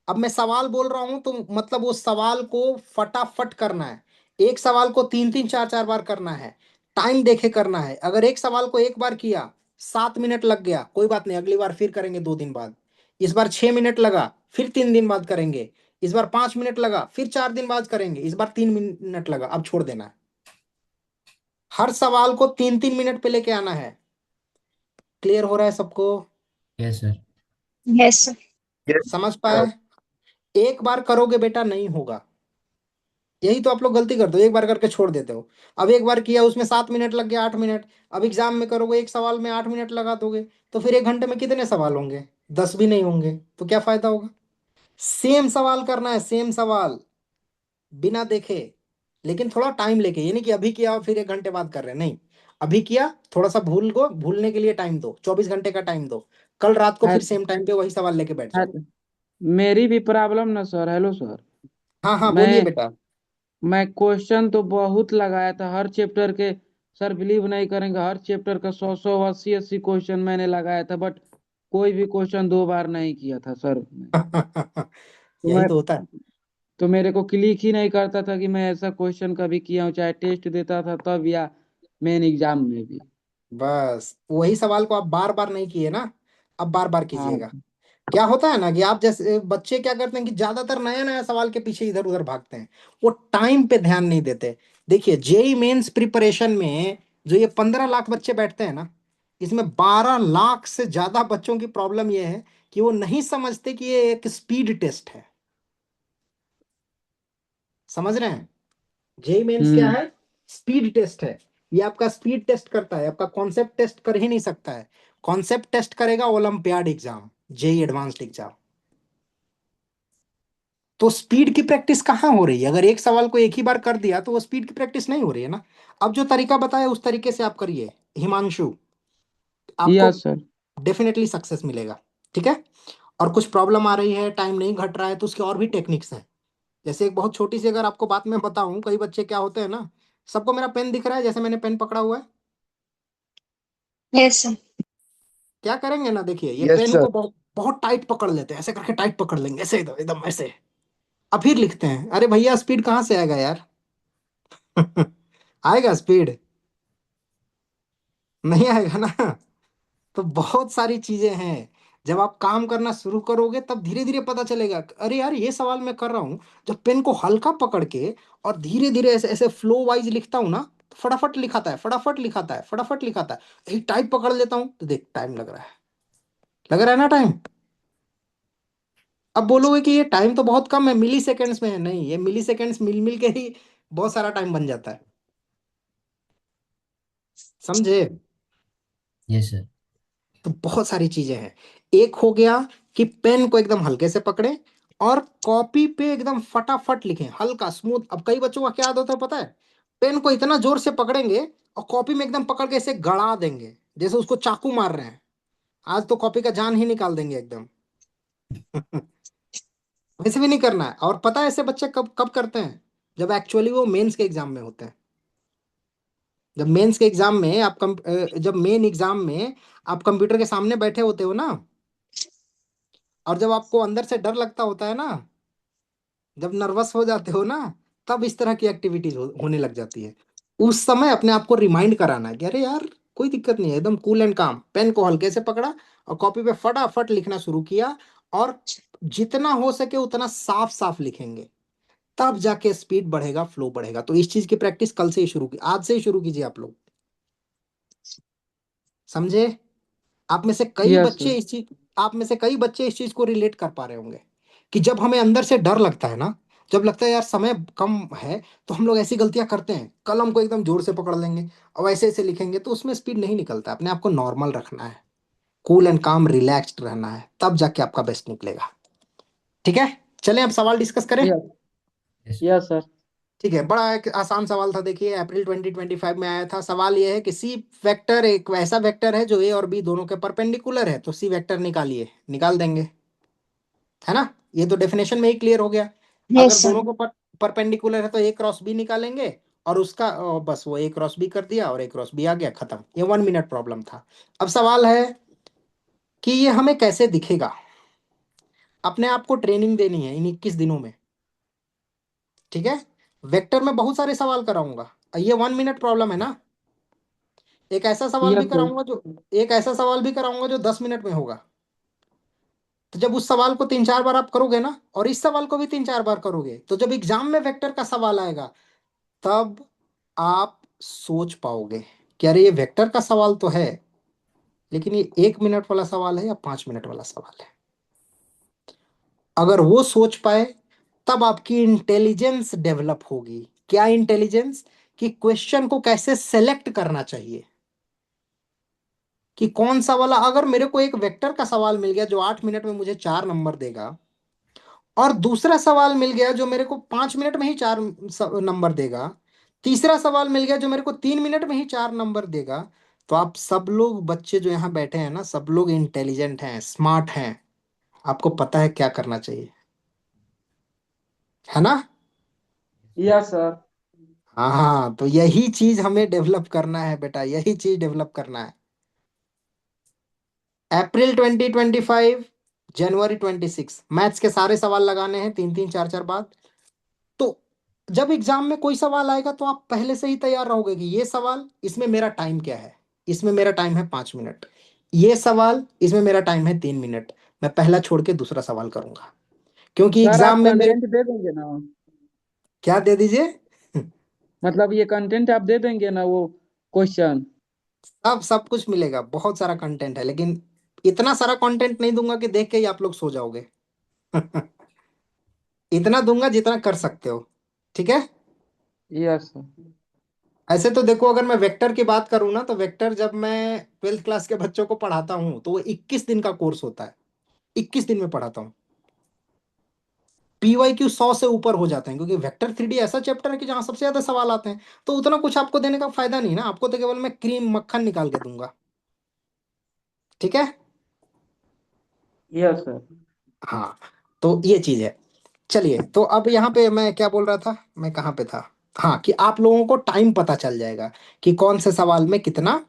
अब मैं सवाल बोल रहा हूं तो मतलब वो सवाल को फटाफट करना है। एक सवाल को 3 3 4 4 बार करना है, टाइम देखे करना है। अगर एक सवाल को एक बार किया 7 मिनट लग गया, कोई बात नहीं, अगली बार फिर करेंगे 2 दिन बाद। इस बार 6 मिनट लगा, फिर 3 दिन बाद करेंगे। इस बार 5 मिनट लगा, फिर 4 दिन बाद करेंगे। इस बार 3 मिनट लगा, अब छोड़ देना है। हर सवाल को 3 3 मिनट पे लेके आना है। क्लियर हो रहा है सबको? Yes sir. Yes sir. Yes समझ सर। पाए? एक बार करोगे बेटा नहीं होगा, यही तो आप लोग गलती करते हो, एक बार करके छोड़ देते हो। अब एक बार किया, उसमें 7 मिनट लग गया, 8 मिनट। अब एग्जाम में करोगे, एक सवाल में 8 मिनट लगा दोगे, तो फिर 1 घंटे में कितने सवाल होंगे? 10 भी नहीं होंगे, तो क्या फायदा होगा? सेम सवाल करना है, सेम सवाल, बिना देखे, लेकिन थोड़ा टाइम लेके। ये नहीं कि अभी किया और फिर 1 घंटे बाद कर रहे हैं, नहीं। अभी किया, थोड़ा सा भूलने के लिए टाइम दो, 24 घंटे का टाइम दो। कल रात को है, फिर सेम टाइम पे वही सवाल लेके बैठ है, जाओ। मेरी भी प्रॉब्लम ना सर। Hello sir. हाँ हाँ, बोलिए मैं बेटा। मैं क्वेश्चन तो बहुत लगाया था हर चैप्टर के। सर बिलीव नहीं करेंगे, हर चैप्टर का 100 100 80 80 क्वेश्चन मैंने लगाया था, बट कोई भी क्वेश्चन 2 बार नहीं किया था सर। तो यही मैं तो होता है। तो मेरे को क्लिक ही नहीं करता था कि मैं ऐसा क्वेश्चन कभी किया हूँ, चाहे टेस्ट देता था तब या मेन एग्जाम में भी। बस वही सवाल को आप बार बार नहीं किए ना, अब बार बार हाँ कीजिएगा। क्या होता है ना कि आप जैसे बच्चे क्या करते हैं कि ज्यादातर नया नया सवाल के पीछे इधर उधर भागते हैं, वो टाइम पे ध्यान नहीं देते। देखिए जेई मेंस प्रिपरेशन में जो ये 15 लाख बच्चे बैठते हैं ना, इसमें 12 लाख से ज्यादा बच्चों की प्रॉब्लम ये है कि वो नहीं समझते कि ये एक स्पीड टेस्ट है। समझ रहे हैं? जेई मेंस क्या है? स्पीड टेस्ट है। ये आपका स्पीड टेस्ट करता है, आपका कॉन्सेप्ट टेस्ट कर ही नहीं सकता है। कॉन्सेप्ट टेस्ट करेगा olympiad exam, JEE advanced exam. तो स्पीड की प्रैक्टिस कहाँ हो रही है? अगर एक सवाल को एक ही बार कर दिया तो वो स्पीड की प्रैक्टिस नहीं हो रही है ना। अब जो तरीका बताया उस तरीके से आप करिए हिमांशु, आपको यस सर। डेफिनेटली सक्सेस मिलेगा। ठीक है? और कुछ प्रॉब्लम आ रही है, टाइम नहीं घट रहा है, तो उसके और भी टेक्निक्स हैं। जैसे एक बहुत छोटी सी अगर आपको बात मैं बताऊं, कई बच्चे क्या होते हैं ना, सबको मेरा पेन दिख रहा है जैसे मैंने पेन पकड़ा हुआ है। Yes, sir. क्या करेंगे ना, देखिए ये यस पेन सर। को बहुत बहुत टाइट पकड़ लेते हैं, ऐसे करके टाइट पकड़ लेंगे, ऐसे एकदम एकदम ऐसे। अब फिर लिखते हैं, अरे भैया स्पीड कहाँ से आएगा यार? आएगा स्पीड? नहीं आएगा ना। तो बहुत सारी चीजें हैं। जब आप काम करना शुरू करोगे तब धीरे धीरे पता चलेगा, अरे यार ये सवाल मैं कर रहा हूँ। जब पेन को हल्का पकड़ के और धीरे धीरे ऐसे ऐसे फ्लो वाइज लिखता हूँ ना, तो फटाफट लिखाता है, फटाफट लिखाता है, फटाफट लिखाता है। एक टाइप पकड़ लेता हूँ तो देख टाइम लग रहा है, लग रहा है ना टाइम। अब बोलोगे कि ये टाइम तो बहुत कम है, मिली सेकेंड्स में है। नहीं, ये मिली सेकेंड्स मिल मिल के ही बहुत सारा टाइम बन जाता है। समझे? Yes sir. तो बहुत सारी चीजें हैं। एक हो गया कि पेन को एकदम हल्के से पकड़े और कॉपी पे एकदम फटाफट लिखें, हल्का स्मूथ। अब कई बच्चों का क्या आदत है पता है? पेन को इतना जोर से पकड़ेंगे और कॉपी में एकदम पकड़ के ऐसे गड़ा देंगे, जैसे उसको चाकू मार रहे हैं। आज तो कॉपी का जान ही निकाल देंगे एकदम। वैसे भी नहीं करना है। और पता है ऐसे बच्चे कब कब करते हैं? जब एक्चुअली वो मेंस के एग्जाम में होते हैं। जब मेंस के एग्जाम में आप जब मेन एग्जाम में आप कंप्यूटर के सामने बैठे होते हो ना, और जब आपको अंदर से डर लगता होता है ना, जब नर्वस हो जाते हो ना, तब इस तरह की एक्टिविटीज होने लग जाती है। उस समय अपने आप को रिमाइंड कराना है कि अरे यार कोई दिक्कत नहीं है, एकदम कूल एंड काम। पेन को हल्के से पकड़ा और कॉपी पे फटाफट लिखना शुरू किया, और जितना हो सके उतना साफ साफ लिखेंगे, तब जाके स्पीड बढ़ेगा, फ्लो बढ़ेगा। तो इस चीज की प्रैक्टिस कल से ही शुरू की, आज से ही शुरू कीजिए आप लोग। समझे? आप में से कई यस बच्चे सर। इस चीज आप में से कई बच्चे इस चीज को रिलेट कर पा रहे होंगे कि जब हमें अंदर से डर लगता है ना, जब लगता है यार समय कम है, तो हम लोग ऐसी गलतियां करते हैं, कलम को एकदम जोर से पकड़ लेंगे और ऐसे ऐसे लिखेंगे, तो उसमें स्पीड नहीं निकलता। अपने आप को नॉर्मल रखना है, कूल एंड काम रिलैक्स्ड रहना है, तब जाके आपका बेस्ट निकलेगा। ठीक है? चलें अब सवाल डिस्कस करें। यस। Yes yes sir. ठीक है, बड़ा एक आसान सवाल था। देखिए अप्रैल 2025 में आया था। सवाल यह है कि सी वेक्टर एक ऐसा वेक्टर है जो ए और बी दोनों के परपेंडिकुलर है, तो सी वेक्टर निकालिए। निकाल देंगे, है ना? ये तो डेफिनेशन में ही क्लियर हो गया। अगर Yes, sir. दोनों को परपेंडिकुलर है तो ए क्रॉस बी निकालेंगे, और उसका बस वो ए क्रॉस बी कर दिया और ए क्रॉस बी आ गया, खत्म। ये 1 मिनट प्रॉब्लम था। अब सवाल है कि ये हमें कैसे दिखेगा। अपने आप को ट्रेनिंग देनी है इन 21 दिनों में। ठीक है? वेक्टर में बहुत सारे सवाल कराऊंगा। ये 1 मिनट प्रॉब्लम है ना। एक ऐसा सवाल भी यस सर। कराऊंगा जो एक ऐसा सवाल भी कराऊंगा जो 10 मिनट में होगा। तो जब उस सवाल को 3-4 बार आप करोगे ना, और इस सवाल को भी 3-4 बार करोगे, तो जब एग्जाम में वेक्टर का सवाल आएगा, तब आप सोच पाओगे कि अरे ये वेक्टर का सवाल तो है, लेकिन ये 1 मिनट वाला सवाल है या 5 मिनट वाला सवाल है। अगर वो सोच पाए, तब आपकी इंटेलिजेंस डेवलप होगी। क्या इंटेलिजेंस? कि क्वेश्चन को कैसे सेलेक्ट करना चाहिए, कि कौन सा वाला। अगर मेरे को एक वेक्टर का सवाल मिल गया जो 8 मिनट में मुझे 4 नंबर देगा, और दूसरा सवाल मिल गया जो मेरे को 5 मिनट में ही 4 नंबर देगा, तीसरा सवाल मिल गया जो मेरे को 3 मिनट में ही 4 नंबर देगा, तो आप सब लोग बच्चे जो यहाँ बैठे हैं ना, सब लोग इंटेलिजेंट हैं, स्मार्ट हैं। आपको पता है क्या करना चाहिए, है ना? Yes sir. हाँ हाँ, तो यही चीज हमें डेवलप करना है बेटा, यही चीज डेवलप करना है। अप्रैल 2025, जनवरी 26, मैथ्स के सारे सवाल लगाने हैं, 3-3 4-4 बार। तो जब एग्जाम में कोई सवाल आएगा तो आप पहले से ही तैयार रहोगे कि ये सवाल, इसमें मेरा टाइम क्या है। इसमें मेरा टाइम है 5 मिनट, ये सवाल, इसमें मेरा टाइम है 3 मिनट। मैं पहला छोड़ के दूसरा सवाल करूंगा, क्योंकि सर आप एग्जाम में मेरे। कंटेंट दे देंगे ना? क्या दे दीजिए? मतलब ये कंटेंट आप दे देंगे ना, वो क्वेश्चन? सब कुछ मिलेगा, बहुत सारा कंटेंट है, लेकिन इतना सारा कंटेंट नहीं दूंगा कि देख के ही आप लोग सो जाओगे। इतना दूंगा जितना कर सकते हो, ठीक है? Yes sir. ऐसे तो देखो, अगर मैं वेक्टर की बात करूँ ना, तो वेक्टर जब मैं 12th क्लास के बच्चों को पढ़ाता हूँ तो वो 21 दिन का कोर्स होता है। 21 दिन में पढ़ाता हूँ। PYQ 100 से ऊपर हो जाते हैं, क्योंकि वेक्टर 3D ऐसा चैप्टर है कि जहाँ सबसे ज्यादा सवाल आते हैं। तो उतना कुछ आपको देने का फायदा नहीं ना, आपको तो केवल मैं क्रीम मक्खन निकाल के दूंगा, ठीक है? Yes sir. हाँ, तो ये चीज है। चलिए, तो अब यहाँ पे मैं क्या बोल रहा था, मैं कहाँ पे था? हाँ, कि आप लोगों को टाइम पता चल जाएगा कि कौन से सवाल में कितना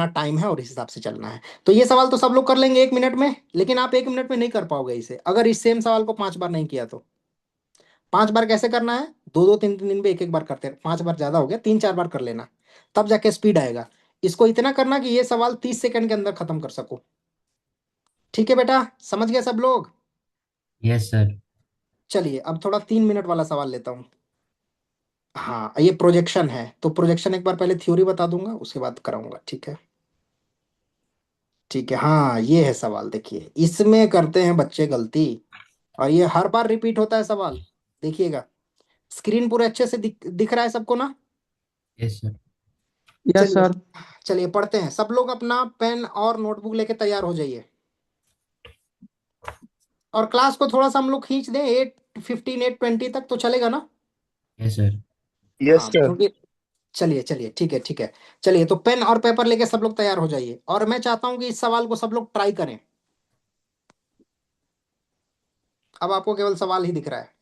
टाइम है, और इस हिसाब से चलना है। तो ये सवाल तो सब लोग कर लेंगे 1 मिनट में, लेकिन आप 1 मिनट में नहीं कर पाओगे इसे, अगर इस सेम सवाल को 5 बार नहीं किया तो। 5 बार कैसे करना है? दो दो तीन तीन दिन में एक एक बार करते हैं। 5 बार ज्यादा हो गया, 3 4 बार कर लेना, तब जाके स्पीड आएगा। इसको इतना करना कि ये सवाल 30 सेकंड के अंदर खत्म कर सको। ठीक है बेटा, समझ गए सब लोग? Yes sir. चलिए, अब थोड़ा 3 मिनट वाला सवाल लेता हूँ। हाँ, ये प्रोजेक्शन है, तो प्रोजेक्शन एक बार पहले थ्योरी बता दूंगा, उसके बाद कराऊंगा, ठीक है? ठीक है, हाँ, ये है सवाल। देखिए, इसमें करते हैं बच्चे गलती, और ये हर बार रिपीट होता है सवाल। देखिएगा, स्क्रीन पूरे अच्छे से दिख रहा है सबको ना? Yes sir. यस चलिए, सर। चलिए पढ़ते हैं। सब लोग अपना पेन और नोटबुक लेके तैयार हो जाइए, और क्लास को थोड़ा सा हम लोग खींच दें, 8:15 8:20 तक, तो चलेगा ना? Yes sir. यस हाँ, सर। क्योंकि चलिए चलिए, ठीक है ठीक है। चलिए, तो पेन और पेपर लेके सब लोग तैयार हो जाइए, और मैं चाहता हूं कि इस सवाल को सब लोग ट्राई करें। अब आपको केवल सवाल ही दिख रहा है।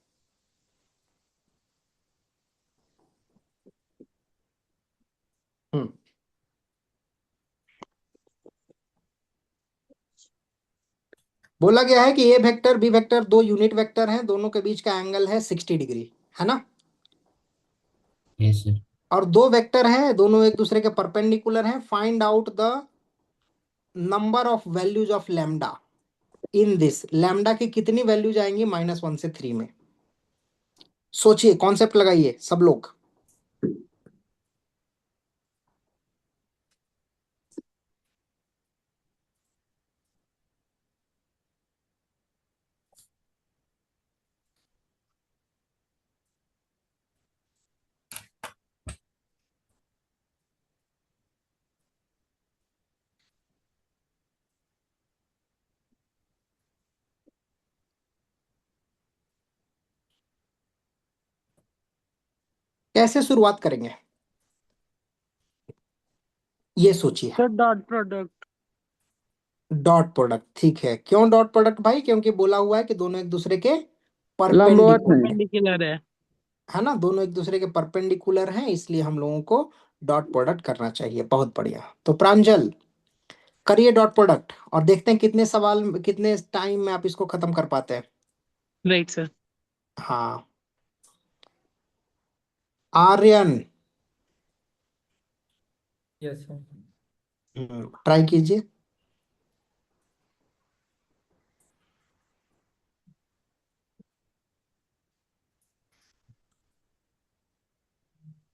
हम्म बोला गया है कि ए वेक्टर बी वेक्टर दो यूनिट वेक्टर हैं, दोनों के बीच का एंगल है 60 डिग्री, है ना? Yes sir. और दो वेक्टर हैं, दोनों एक दूसरे के परपेंडिकुलर हैं। Find out the number of values of lambda in this. Lambda की कितनी वैल्यूज आएंगी -1 से 3 में? सोचिए, कॉन्सेप्ट लगाइए सब लोग। कैसे शुरुआत करेंगे, ये सोचिए। Sir dot product. Dot product, ठीक है। क्यों डॉट प्रोडक्ट भाई? क्योंकि बोला हुआ है कि दोनों एक दूसरे के लंबवत परपेंडिकुलर, है। परपेंडिकुलर है। है ना? दोनों एक दूसरे के परपेंडिकुलर हैं, इसलिए हम लोगों को डॉट प्रोडक्ट करना चाहिए। बहुत बढ़िया। तो प्रांजल, करिए डॉट प्रोडक्ट, और देखते हैं कितने टाइम में आप इसको खत्म कर पाते हैं। Right sir. हाँ, आर्यन, यस सर। ट्राई कीजिए।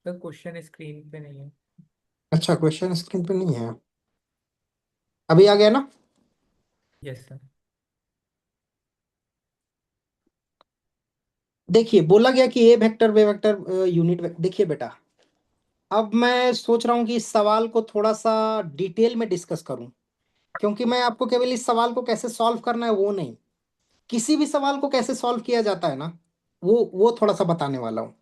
सर क्वेश्चन स्क्रीन पे नहीं है। अच्छा, क्वेश्चन स्क्रीन पे नहीं है, अभी आ गया ना? Yes sir. देखिए, बोला गया कि ए वेक्टर बे वेक्टर देखिए बेटा, अब मैं सोच रहा हूँ कि इस सवाल को थोड़ा सा डिटेल में डिस्कस करूं, क्योंकि मैं आपको केवल इस सवाल को कैसे सॉल्व करना है वो नहीं, किसी भी सवाल को कैसे सॉल्व किया जाता है ना, वो थोड़ा सा बताने वाला हूँ।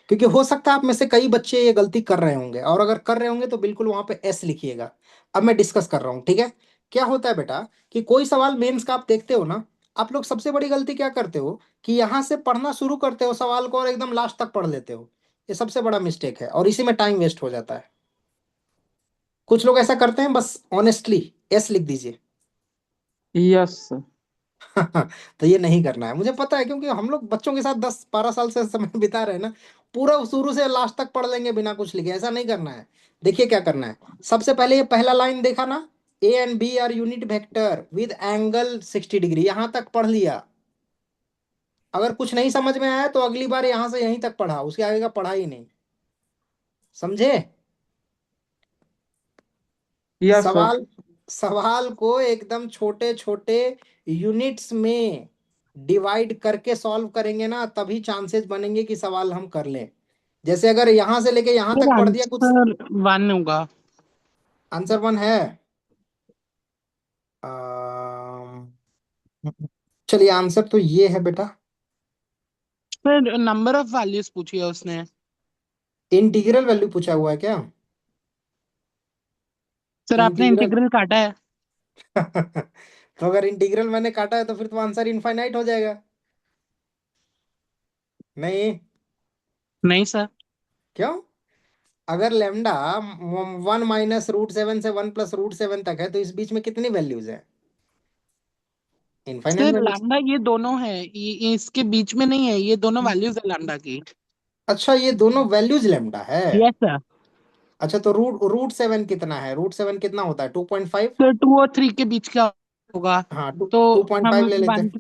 क्योंकि हो सकता है आप में से कई बच्चे ये गलती कर रहे होंगे, और अगर कर रहे होंगे तो बिल्कुल वहां पे एस लिखिएगा। अब मैं डिस्कस कर रहा हूँ, ठीक है? क्या होता है बेटा, कि कोई सवाल मेंस का आप देखते हो ना, आप लोग सबसे बड़ी गलती क्या करते हो कि यहां से पढ़ना शुरू करते हो सवाल को, और एकदम लास्ट तक पढ़ लेते हो। ये सबसे बड़ा मिस्टेक है, और इसी में टाइम वेस्ट हो जाता है। कुछ लोग ऐसा करते हैं, बस ऑनेस्टली एस लिख दीजिए। Yes sir. तो ये नहीं करना है, मुझे पता है, क्योंकि हम लोग बच्चों के साथ 10-12 साल से समय बिता रहे हैं ना। पूरा शुरू से लास्ट तक पढ़ लेंगे बिना कुछ लिखे, ऐसा नहीं करना है। देखिए क्या करना है, सबसे पहले ये पहला लाइन देखा ना, A and B are unit vector with angle 60 degree, यहां तक पढ़ लिया। अगर कुछ नहीं समझ में आया तो अगली बार यहां से यहीं तक पढ़ा, उसके आगे का पढ़ा ही नहीं। समझे? Yes sir. सवाल सवाल को एकदम छोटे छोटे यूनिट्स में डिवाइड करके सॉल्व करेंगे ना, तभी चांसेस बनेंगे कि सवाल हम कर लें। जैसे अगर यहां से लेके यहां फिर तक पढ़ दिया कुछ। आंसर 1 होगा। आंसर 1 है। अम, चलिए आंसर तो ये है बेटा। फिर नंबर ऑफ वैल्यूज पूछी है उसने। इंटीग्रल वैल्यू पूछा हुआ है क्या? सर आपने इंटीग्रल। इंटीग्रल काटा है। तो अगर इंटीग्रल मैंने काटा है तो फिर तो आंसर इनफाइनाइट हो जाएगा। नहीं। नहीं सर। क्यों? अगर लेमडा 1 - √7 से 1 + √7 तक है तो इस बीच में कितनी वैल्यूज है? Infinite sir values. लैम्डा ये दोनों है, ये इसके बीच में नहीं है, ये दोनों वैल्यूज है लैम्डा की। अच्छा, ये दोनों वैल्यूज लेमडा है। Yes sir. अच्छा, तो √7 कितना है? √7 कितना होता है? 2.5। तो 2 और 3 के बीच का होगा। हाँ, तो 2.5 हम ले लेते हैं। 1,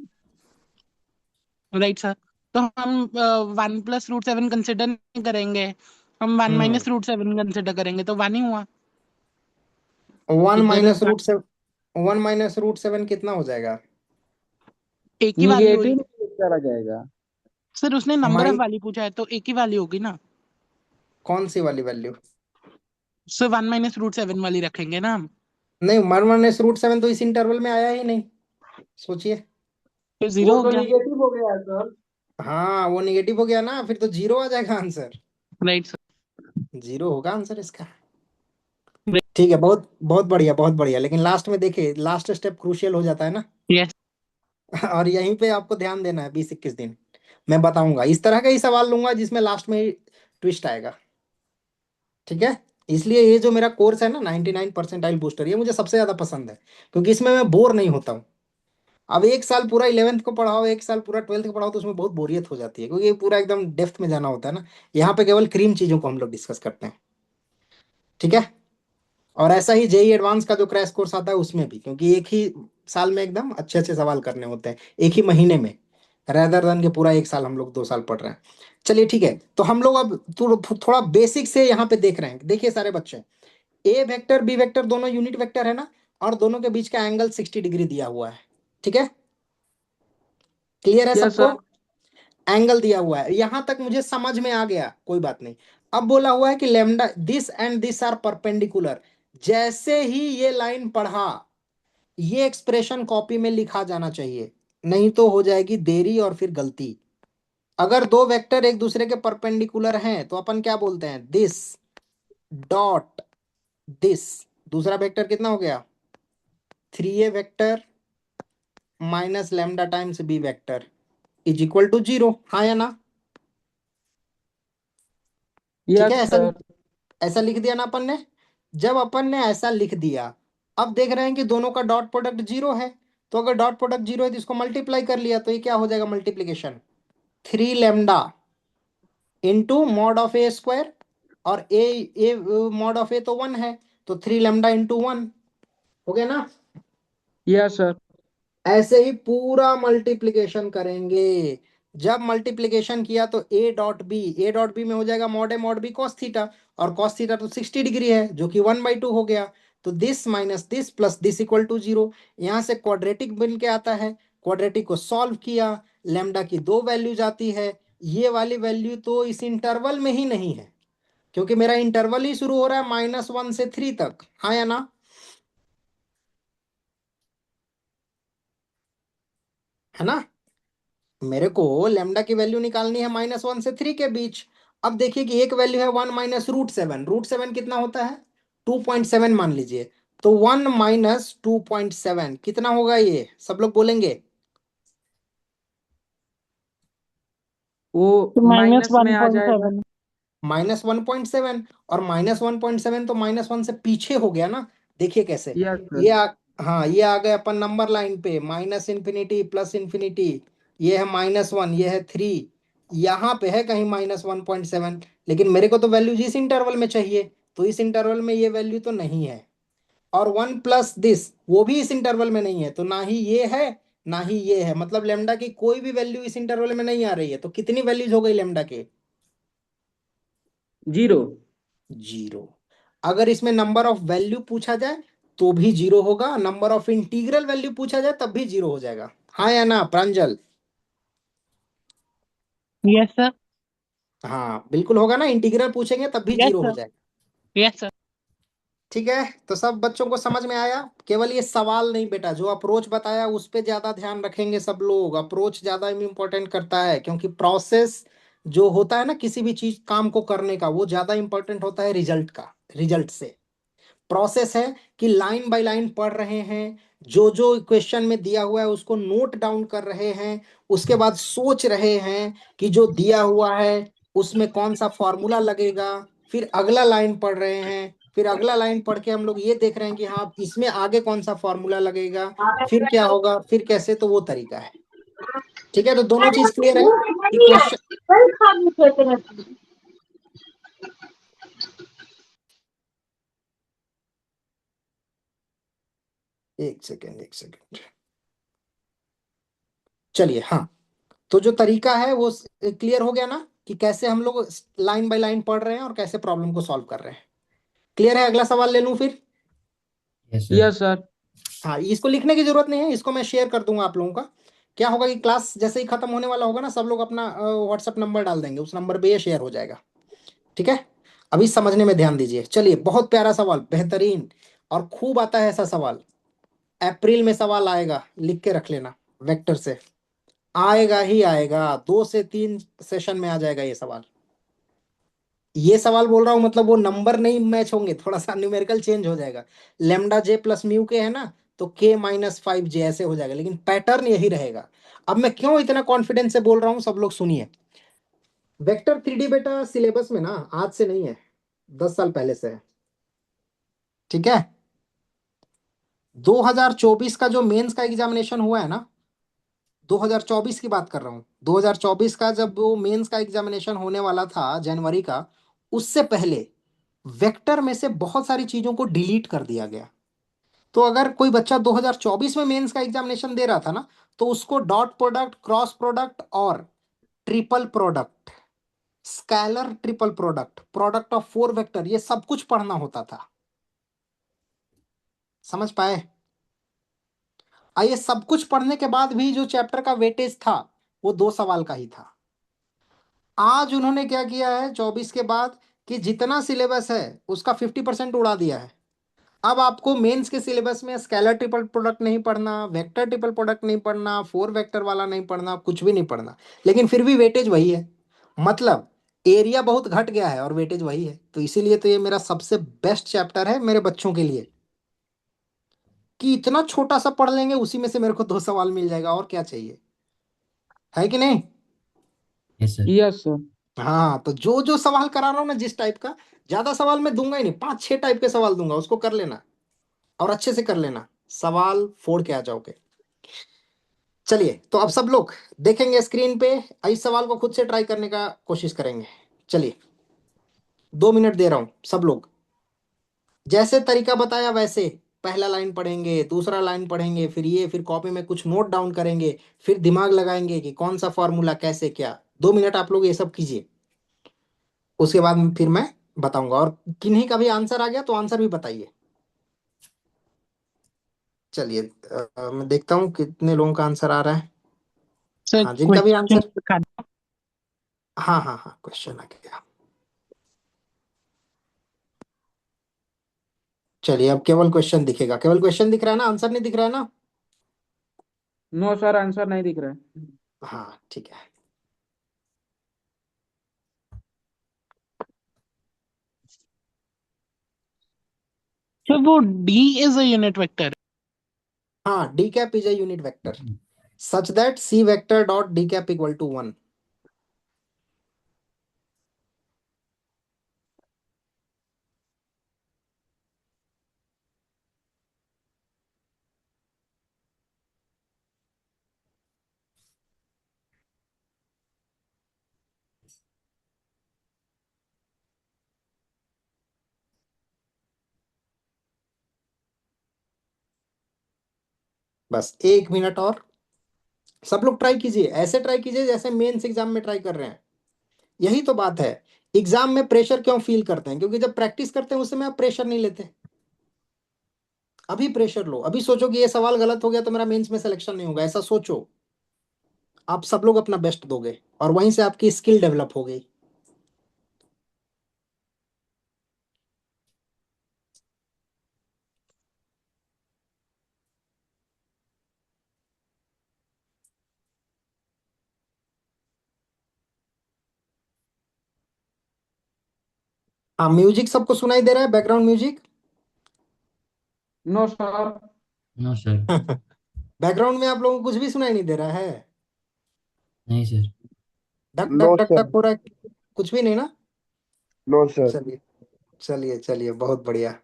राइट सर, तो हम 1 + √7 कंसिडर नहीं करेंगे, हम 1 हम्म। - √7 कंसिडर करेंगे, तो 1 ही हुआ। 1 इधर - √7। 1 - √7 कितना हो जाएगा? एक ही वैल्यू निगेटिव हुई। में चला जाएगा। सर उसने नंबर ऑफ माइन वैल्यू पूछा है तो एक ही वैल्यू होगी ना। कौन सी वाली वैल्यू? सर 1 - √7 वाली रखेंगे ना हम। नहीं, 1 - √7 तो इस इंटरवल में आया ही नहीं। सोचिए। तो जीरो वो हो तो गया। निगेटिव हो गया सर। हाँ, वो निगेटिव हो गया ना, फिर तो जीरो आ जाएगा आंसर। Right sir. जीरो होगा आंसर इसका। ठीक है, बहुत बहुत बढ़िया, बहुत बढ़िया। लेकिन लास्ट में देखिए, लास्ट स्टेप क्रूशियल हो जाता है ना। यस। और यहीं पे आपको ध्यान देना है, 20-21 दिन मैं बताऊंगा, इस तरह का ही सवाल लूंगा जिसमें लास्ट में ट्विस्ट आएगा। ठीक है। इसलिए ये जो मेरा कोर्स है ना, 99 परसेंटाइल बूस्टर, ये मुझे सबसे ज्यादा पसंद है, क्योंकि इसमें मैं बोर नहीं होता हूँ। अब एक साल पूरा 11th को पढ़ाओ, एक साल पूरा 12th को पढ़ाओ, तो उसमें बहुत बोरियत हो जाती है, क्योंकि ये पूरा एकदम डेप्थ में जाना होता है ना। यहाँ पे केवल क्रीम चीजों को हम लोग डिस्कस करते हैं। ठीक है। और ऐसा ही जेई एडवांस का जो क्रैश कोर्स आता है उसमें भी, क्योंकि एक ही साल में एकदम अच्छे अच्छे सवाल करने होते हैं, एक ही महीने में, रेदर देन के पूरा एक साल हम लोग 2 साल पढ़ रहे हैं। चलिए ठीक है, तो हम लोग अब थोड़ा बेसिक से यहाँ पे देख रहे हैं। देखिए सारे बच्चे, ए वेक्टर बी वेक्टर दोनों यूनिट वेक्टर है ना, और दोनों के बीच का एंगल 60 डिग्री दिया हुआ है। ठीक है, क्लियर है यस सबको? सर। एंगल दिया हुआ है, यहां तक मुझे समझ में आ गया, कोई बात नहीं। अब बोला हुआ है कि lambda this and this are perpendicular. जैसे ही ये लाइन पढ़ा, ये एक्सप्रेशन कॉपी में लिखा जाना चाहिए, नहीं तो हो जाएगी देरी और फिर गलती। अगर दो वेक्टर एक दूसरे के परपेंडिकुलर हैं तो अपन क्या बोलते हैं? This dot this. दूसरा वेक्टर कितना हो गया? 3a vector minus lambda times B vector is equal to 0। हाँ या ना? ठीक है, यस ऐसा सर। ऐसा लिख दिया ना अपन ने। जब अपन ने ऐसा लिख दिया, अब देख रहे हैं कि दोनों का डॉट प्रोडक्ट 0 है। तो अगर डॉट प्रोडक्ट 0 है तो इसको मल्टीप्लाई कर लिया, तो ये क्या हो जाएगा? Multiplication 3 lambda into mod of A square, और ए मॉड ऑफ ए तो 1 है, तो 3 लेमडा इंटू 1 हो गया ना। Yes sir. ऐसे ही पूरा मल्टीप्लिकेशन करेंगे। जब मल्टीप्लिकेशन किया तो ए डॉट बी में हो जाएगा मॉड बी कॉस थीटा, और कॉस थीटा तो 60 डिग्री है, जो कि 1/2 हो गया। तो this minus this plus this equal to 0। यहां से क्वाड्रेटिक बन के आता है, क्वाड्रेटिक को सॉल्व किया, लेमडा की दो वैल्यूज आती है। ये वाली वैल्यू तो इस इंटरवल में ही नहीं है, क्योंकि मेरा इंटरवल ही शुरू हो रहा है -1 से 3 तक। हाँ या ना? है ना? मेरे को लेमडा की वैल्यू निकालनी है -1 से 3 के बीच। अब देखिए कि एक वैल्यू है 1 - √7। √7 कितना होता है? 2.7 मान लीजिए। तो 1 - 2.7 कितना होगा? ये सब लोग बोलेंगे। वो तो माइनस माइनस में वन आ पॉइंट जाएगा। सेवन -1.7, और -1.7 तो -1 से पीछे हो गया ना। देखिए कैसे। यस ये सर। हाँ, ये आ गए अपन नंबर लाइन पे, माइनस इन्फिनिटी प्लस इन्फिनिटी, ये है -1, ये है 3, यहाँ पे है कहीं -1.7, लेकिन मेरे को तो वैल्यू इस इंटरवल में चाहिए, तो इस इंटरवल में ये वैल्यू तो नहीं है। और 1 + दिस वो भी इस इंटरवल में नहीं है, तो ना ही ये है ना ही ये है, मतलब लेमडा की कोई भी वैल्यू इस इंटरवल में नहीं आ रही है। तो कितनी वैल्यूज हो गई लेमडा के? 0। 0। अगर इसमें नंबर ऑफ वैल्यू पूछा जाए तो भी 0 होगा, नंबर ऑफ इंटीग्रल वैल्यू पूछा जाए तब भी 0 हो जाएगा। हाँ या ना प्रांजल? Yes sir. हाँ बिल्कुल होगा ना, इंटीग्रल पूछेंगे तब भी यस 0 हो सर। जाएगा। Yes sir. ठीक है, तो सब बच्चों को समझ में आया? केवल ये सवाल नहीं बेटा, जो अप्रोच बताया उस पे ज्यादा ध्यान रखेंगे सब लोग। अप्रोच ज्यादा इंपॉर्टेंट करता है, क्योंकि प्रोसेस जो होता है ना किसी भी चीज काम को करने का, वो ज्यादा इंपॉर्टेंट होता है रिजल्ट का, रिजल्ट से। प्रोसेस है कि लाइन बाय लाइन पढ़ रहे हैं, जो जो क्वेश्चन में दिया हुआ है उसको नोट डाउन कर रहे हैं, उसके बाद सोच रहे हैं कि जो दिया हुआ है उसमें कौन सा फॉर्मूला लगेगा, फिर अगला लाइन पढ़ रहे हैं, फिर अगला लाइन पढ़ के हम लोग ये देख रहे हैं कि हाँ इसमें आगे कौन सा फॉर्मूला लगेगा, फिर क्या होगा, फिर कैसे, तो वो तरीका है। ठीक है, तो दोनों चीज क्लियर है कि क्वेश्चन। एक सेकेंड, एक सेकेंड, चलिए। हाँ, तो जो तरीका है वो क्लियर हो गया ना, कि कैसे हम लोग लाइन बाय लाइन पढ़ रहे हैं और कैसे प्रॉब्लम को सॉल्व कर रहे हैं। क्लियर है? अगला सवाल ले लूं फिर? Yes sir. Yes sir. हाँ, इसको लिखने की जरूरत नहीं है, इसको मैं शेयर कर दूंगा आप लोगों का। क्या होगा कि क्लास जैसे ही खत्म होने वाला होगा ना, सब लोग अपना व्हाट्सएप नंबर डाल देंगे, उस नंबर पे ये शेयर हो जाएगा। ठीक है, अभी समझने में ध्यान दीजिए। चलिए, बहुत प्यारा सवाल, बेहतरीन, और खूब आता है ऐसा सवाल। अप्रैल में सवाल आएगा, लिख के रख लेना, वेक्टर से आएगा ही आएगा, 2 से 3 सेशन में आ जाएगा ये सवाल। ये सवाल बोल रहा हूं मतलब वो नंबर नहीं मैच होंगे, थोड़ा सा न्यूमेरिकल चेंज हो जाएगा। लेमडा जे प्लस म्यू के है ना, तो k - 5j ऐसे हो जाएगा, लेकिन पैटर्न यही रहेगा। अब मैं क्यों इतना कॉन्फिडेंस से बोल रहा हूं, सब लोग सुनिए। वेक्टर 3D बेटा सिलेबस में ना आज से नहीं है, 10 साल पहले से है। ठीक है, 2024 का जो मेंस का एग्जामिनेशन हुआ है ना, 2024 की बात कर रहा हूँ, 2024 का जब वो मेंस का एग्जामिनेशन होने वाला था जनवरी का, उससे पहले वेक्टर में से बहुत सारी चीजों को डिलीट कर दिया गया। तो अगर कोई बच्चा 2024 में मेंस का एग्जामिनेशन दे रहा था ना, तो उसको डॉट प्रोडक्ट, क्रॉस प्रोडक्ट और triple product, scalar triple product, product of 4 vector, ये सब कुछ पढ़ना होता था। समझ पाए? आइए, सब कुछ पढ़ने के बाद भी जो चैप्टर का वेटेज था वो 2 सवाल का ही था। आज उन्होंने क्या किया है 24 के बाद, कि जितना सिलेबस है उसका 50% उड़ा दिया है। अब आपको मेंस के सिलेबस में स्केलर ट्रिपल प्रोडक्ट नहीं पढ़ना, वेक्टर ट्रिपल प्रोडक्ट नहीं पढ़ना, 4 वेक्टर वाला नहीं पढ़ना, कुछ भी नहीं पढ़ना, लेकिन फिर भी वेटेज वही है। मतलब एरिया बहुत घट गया है और वेटेज वही है। तो इसीलिए तो ये मेरा सबसे बेस्ट चैप्टर है मेरे बच्चों के लिए, कि इतना छोटा सा पढ़ लेंगे, उसी में से मेरे को 2 सवाल मिल जाएगा, और क्या चाहिए, है कि नहीं? Yes sir. Yes sir. हाँ, तो जो जो सवाल करा रहा हूँ ना जिस टाइप का, ज्यादा सवाल मैं दूंगा ही नहीं, 5-6 टाइप के सवाल दूंगा, उसको कर लेना और अच्छे से कर लेना, सवाल फोड़ के आ जाओगे। चलिए, तो अब सब लोग देखेंगे स्क्रीन पे, इस सवाल को खुद से ट्राई करने का कोशिश करेंगे। चलिए, 2 मिनट दे रहा हूं, सब लोग जैसे तरीका बताया वैसे पहला लाइन पढ़ेंगे, दूसरा लाइन पढ़ेंगे, फिर ये, फिर कॉपी में कुछ नोट डाउन करेंगे, फिर दिमाग लगाएंगे कि कौन सा फॉर्मूला कैसे क्या। 2 मिनट आप लोग ये सब कीजिए, उसके बाद फिर मैं बताऊंगा, और किन्हीं का भी आंसर आ गया तो आंसर भी बताइए। चलिए, मैं देखता हूँ कितने लोगों का आंसर आ रहा है। सर हाँ, जिनका भी क्वेश्चन आंसर, दिखा दो। हाँ हाँ हाँ, क्वेश्चन आ गया। चलिए, अब केवल क्वेश्चन दिखेगा, केवल क्वेश्चन दिख रहा है ना, आंसर नहीं दिख रहा है ना? नो सर, आंसर नहीं दिख रहा है। हाँ ठीक है। सर वो D is a unit vector. हाँ, D cap is a unit vector such that c vector dot d cap equal to 1। बस 1 मिनट और सब लोग ट्राई कीजिए, ऐसे ट्राई कीजिए जैसे मेंस एग्जाम में ट्राई कर रहे हैं। यही तो बात है। एग्जाम में प्रेशर क्यों फील करते हैं? क्योंकि जब प्रैक्टिस करते हैं उस समय आप प्रेशर नहीं लेते। अभी प्रेशर लो, अभी सोचो कि ये सवाल गलत हो गया तो मेरा मेंस में सिलेक्शन नहीं होगा, ऐसा सोचो। आप सब लोग अपना बेस्ट दोगे और वहीं से आपकी स्किल डेवलप हो गई। हाँ, म्यूजिक सबको सुनाई दे रहा है? Background music? No sir. No sir. Background में आप लोगों को कुछ भी सुनाई नहीं दे रहा है? नहीं सर। धक धक नो धक सर। धक हो रहा है? कुछ भी नहीं ना? No sir. चलिए चलिए चलिए, बहुत बढ़िया।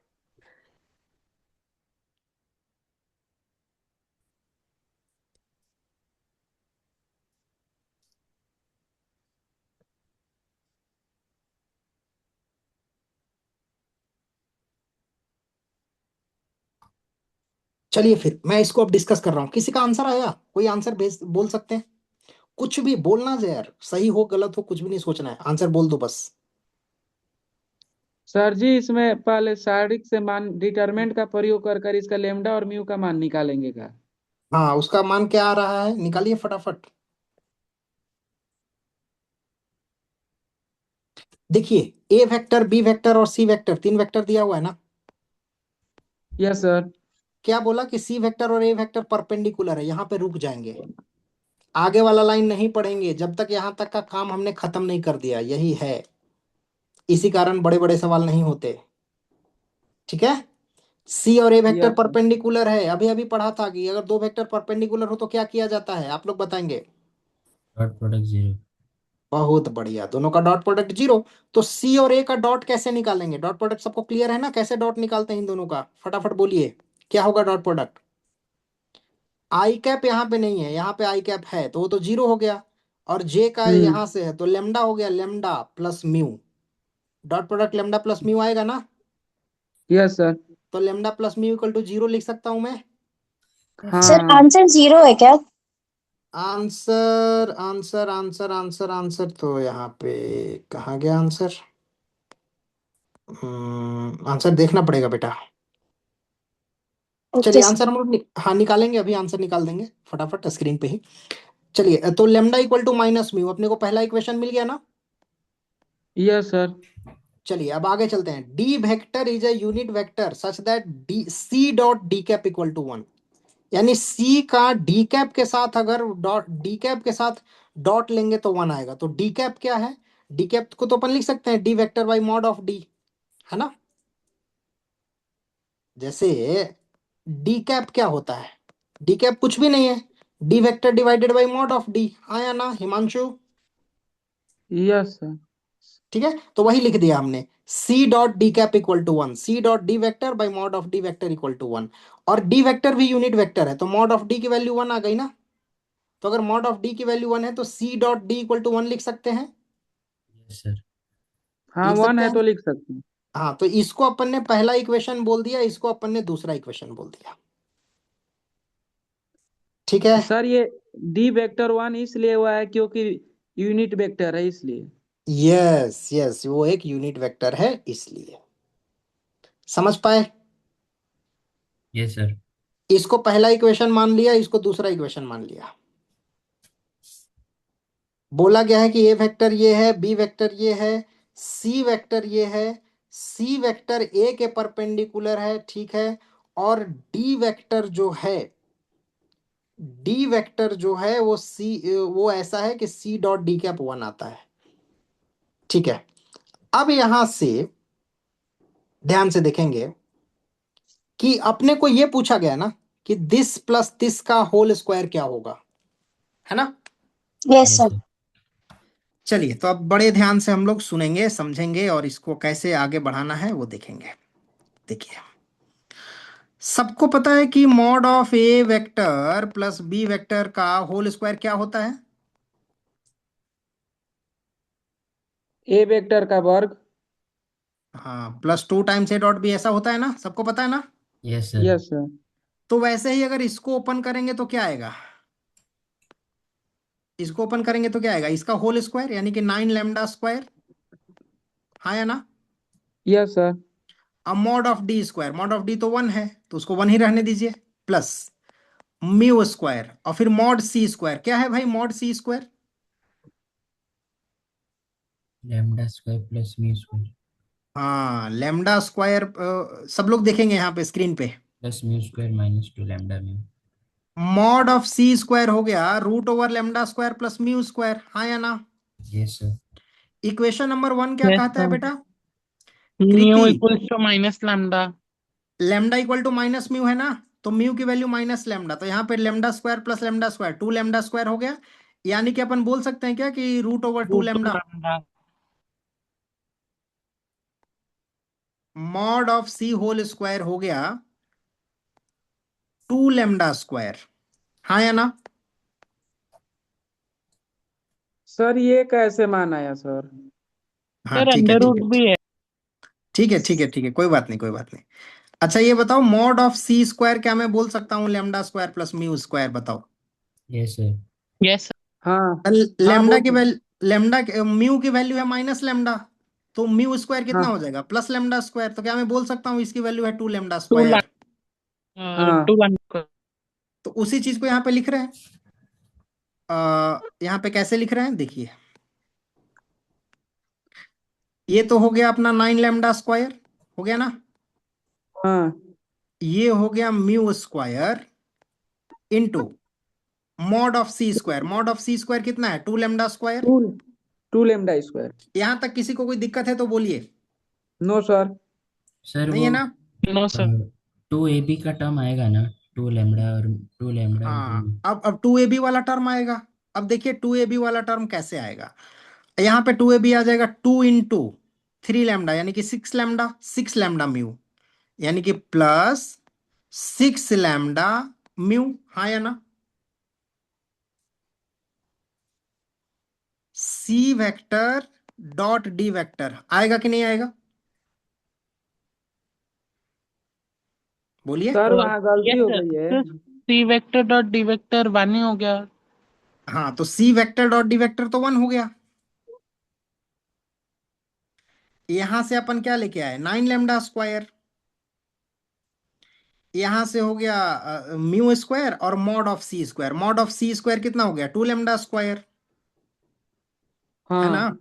चलिए फिर मैं इसको अब डिस्कस कर रहा हूँ। किसी का आंसर आया? कोई आंसर भेज बोल सकते हैं? कुछ भी बोलना है यार, सही हो गलत हो कुछ भी नहीं सोचना है, आंसर बोल दो बस। सर जी इसमें पहले शारीरिक से मान डिटरमिनेंट का प्रयोग कर कर इसका लेमडा और म्यू का मान निकालेंगे क्या? हाँ, उसका मान क्या आ रहा है, निकालिए फटाफट। देखिए, ए वेक्टर, बी वेक्टर और सी वेक्टर, 3 वेक्टर दिया हुआ है ना? Yes sir. क्या बोला कि सी वेक्टर और ए वेक्टर परपेंडिकुलर है, यहाँ पे रुक जाएंगे। आगे वाला लाइन नहीं पढ़ेंगे जब तक यहाँ तक का काम हमने खत्म नहीं कर दिया, यही है। इसी कारण बड़े बड़े सवाल नहीं होते। ठीक है? सी और ए वेक्टर यस सर। परपेंडिकुलर है, अभी अभी पढ़ा था कि अगर 2 वेक्टर परपेंडिकुलर हो तो क्या किया जाता है, आप लोग बताएंगे? Dot product 0। बहुत बढ़िया, दोनों का डॉट प्रोडक्ट 0। तो सी और ए का डॉट कैसे निकालेंगे? डॉट प्रोडक्ट सबको क्लियर है ना, कैसे डॉट निकालते हैं इन दोनों का? फटाफट बोलिए, क्या होगा डॉट प्रोडक्ट? आई कैप यहाँ पे नहीं है, यहाँ पे आई कैप है तो वो तो 0 हो गया। और जे का यहाँ से है तो लेमडा हो गया, lambda plus mu. Dot product lambda plus mu आएगा ना? Yes sir. तो lambda plus mu equal to 0 लिख सकता हूं मैं। सर हाँ। आंसर 0 है क्या? Answer answer answer answer answer तो यहाँ पे कहाँ गया आंसर? आंसर देखना पड़ेगा बेटा। ओके चलिए सर। आंसर हम लोग हाँ निकालेंगे, अभी आंसर निकाल देंगे फटाफट स्क्रीन पे ही। चलिए, तो lambda equal to minus mu, अपने को पहला इक्वेशन मिल गया ना? Yes sir. चलिए अब आगे चलते हैं। D vector is a unit vector such that d c dot d cap equal to 1। यानी सी का डी कैप के साथ अगर डॉट डी कैप के साथ डॉट लेंगे तो 1 आएगा। तो डी कैप क्या है? डी कैप को तो अपन लिख सकते हैं d vector by mod of D, है ना? जैसे डी कैप क्या होता है? डी कैप कुछ भी नहीं है, D vector divided by mod of D. आया ना हिमांशु? Yes sir. ठीक है, तो वही लिख दिया हमने, c dot d cap equal to 1, c dot D vector by mod of d vector equal to 1। और डी वेक्टर भी यूनिट वेक्टर है तो मॉड ऑफ डी की वैल्यू 1 आ गई ना? तो अगर मॉड ऑफ डी की वैल्यू 1 है तो c dot d equal to 1 लिख सकते हैं? Yes sir. हाँ लिख वन सकते है हैं? तो लिख सकते हैं। हाँ, तो इसको अपन ने पहला इक्वेशन बोल दिया, इसको अपन ने दूसरा इक्वेशन बोल दिया। ठीक है? सर ये डी वेक्टर वन इसलिए हुआ है क्योंकि यूनिट वेक्टर है इसलिए। यस यस, वो एक यूनिट वेक्टर है इसलिए। समझ पाए? Yes sir. इसको पहला इक्वेशन मान लिया, इसको दूसरा इक्वेशन मान लिया। बोला गया है कि ए वेक्टर ये है, बी वेक्टर ये है, सी वेक्टर ये है। सी वेक्टर ए के परपेंडिकुलर है, ठीक है? और डी वेक्टर जो है, डी वेक्टर जो है वो सी, वो ऐसा है कि सी डॉट डी कैप 1 आता है। ठीक है, अब यहां से ध्यान से देखेंगे कि अपने को ये पूछा गया ना कि दिस प्लस दिस का होल स्क्वायर क्या होगा, है ना? Yes yes sir. सर। चलिए, तो अब बड़े ध्यान से हम लोग सुनेंगे, समझेंगे और इसको कैसे आगे बढ़ाना है वो देखेंगे। देखिए, सबको पता है कि mod of a vector plus b vector का होल स्क्वायर क्या होता है? ए वेक्टर का वर्ग। हाँ, plus 2 times a dot b, ऐसा होता है ना? सबको पता है ना? Yes sir. Yes sir. तो वैसे ही अगर इसको ओपन करेंगे तो क्या आएगा, इसको ओपन करेंगे तो क्या आएगा, इसका होल स्क्वायर यानी कि 9 लैम्डा स्क्वायर, हाँ या ना। Yes sir. अब mod of D square, mod of D तो 1 है तो उसको 1 ही रहने दीजिए, प्लस म्यू स्क्वायर, और फिर मॉड सी स्क्वायर, क्या है भाई mod c square, lambda square plus mu square हाँ लैम्डा स्क्वायर, सब लोग देखेंगे यहाँ पे स्क्रीन पे, plus mu square minus 2 lambda mu. Mod of c square हो गया root over lambda square plus mu square, हाँ या ना। Yes sir. इक्वेशन नंबर 1 क्या यस कहता है सर, बेटा, म्यू कृति, equals to minus lambda. Lambda equal to minus mu है ना, तो म्यू की वैल्यू माइनस लैम्डा, तो यहाँ पे lambda square plus lambda square 2 lambda square हो गया, यानी कि अपन बोल सकते हैं क्या कि root over 2 root two lambda, lambda. Mod of c whole square हो गया 2 लैम्डा स्क्वायर, हाँ या ना। सर ये कैसे मान आया सर? हाँ सर ठीक है अंडर ठीक रूट है भी है। ठीक है ठीक है ठीक है, कोई बात नहीं कोई बात नहीं। अच्छा ये बताओ मॉड ऑफ सी स्क्वायर क्या मैं बोल सकता हूँ lambda square plus mu square, बताओ। Yes sir. Yes sir. हाँ हाँ लैम्डा बोल की सकते। वैल्यू, म्यू की वैल्यू है माइनस लैम्डा, तो म्यू स्क्वायर कितना हाँ हो जाएगा प्लस लैम्डा स्क्वायर, तो क्या मैं बोल सकता हूँ इसकी वैल्यू है 2 लैम्डा टू स्क्वायर, हाँ टू लैम्डा। तो उसी चीज को यहाँ पे लिख रहे हैं। यहाँ पे कैसे लिख रहे हैं देखिए, ये तो हो गया अपना 9 लैम्डा स्क्वायर, हो गया ना, हाँ। ये हो गया mu square into mod of c square, mod of c square कितना है 2 lambda square. Two 2 lambda square. यहां तक किसी को कोई दिक्कत है तो बोलिए, नो सर। सर नहीं वो है ना। No sir. 2ab का टर्म आएगा ना, 2 लैम्डा और 2 लैम्डा इंटू। हाँ अब 2ab वाला टर्म आएगा, अब देखिए 2ab वाला टर्म कैसे आएगा, यहाँ पे 2ab आ जाएगा 2 इंटू 3 लैम्डा यानी कि 6 लैम्डा, 6 लैम्डा म्यू, यानी कि प्लस 6 लैम्डा म्यू, हाँ या ना। सी वेक्टर डॉट डी वेक्टर आएगा कि नहीं आएगा, बोलिए। सर वहाँ गलती यस हो सर, गई है। तो C vector dot D vector one ही हो गया। हाँ तो C vector dot D vector तो 1 हो गया, यहां से अपन क्या लेके आए 9 लैम्डा स्क्वायर, यहां से हो गया म्यू स्क्वायर और mod of c square, mod of c square कितना हो गया 2 लैम्डा स्क्वायर, है ना। हाँ।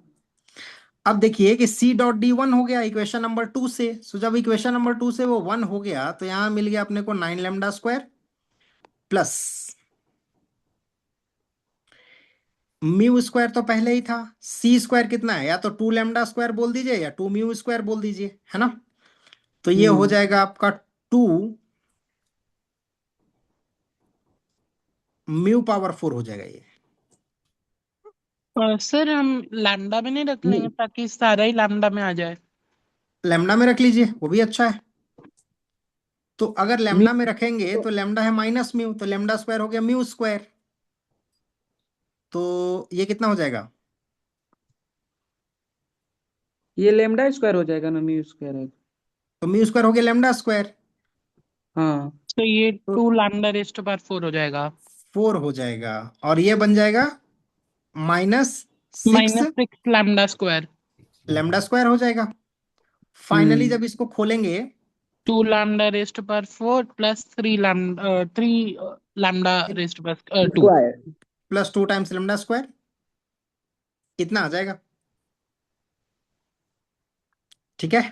अब देखिए कि सी डॉट डी 1 हो गया इक्वेशन नंबर 2 से, सो जब इक्वेशन नंबर 2 से वो 1 हो गया तो यहां मिल गया अपने को 9 lambda square plus mu square तो पहले ही था, सी स्क्वायर कितना है, या तो 2 लैम्डा स्क्वायर बोल दीजिए या 2 म्यू स्क्वायर बोल दीजिए, है ना। तो ये हो हम्म। जाएगा आपका 2 म्यू पावर 4 हो जाएगा ये। सर हम लैम्डा में नहीं रख लेंगे ताकि सारा ही लैम्डा में आ जाए। लैम्डा में रख लीजिए वो भी अच्छा है, तो अगर म्यू। लैम्डा में रखेंगे तो लैम्डा है माइनस म्यू, तो लैम्डा स्क्वायर हो गया म्यू स्क्वायर, तो ये कितना हो जाएगा, ये लैम्डा स्क्वायर हो जाएगा ना, म्यू स्क्वायर है। तो म्यू स्क्वायर हो गया लैम्डा स्क्वायर, हाँ। तो ये तो two lambda raised to power four हो जाएगा। 4 हो जाएगा, और ये बन जाएगा -6 -6 लैम्डा स्क्वायर। लैम्डा स्क्वायर हो जाएगा। Finally hmm. जब इसको खोलेंगे, two lambda raised to power four plus three lambda raised to power two. Square. Plus 2 times lambda square, कितना आ जाएगा, ठीक है।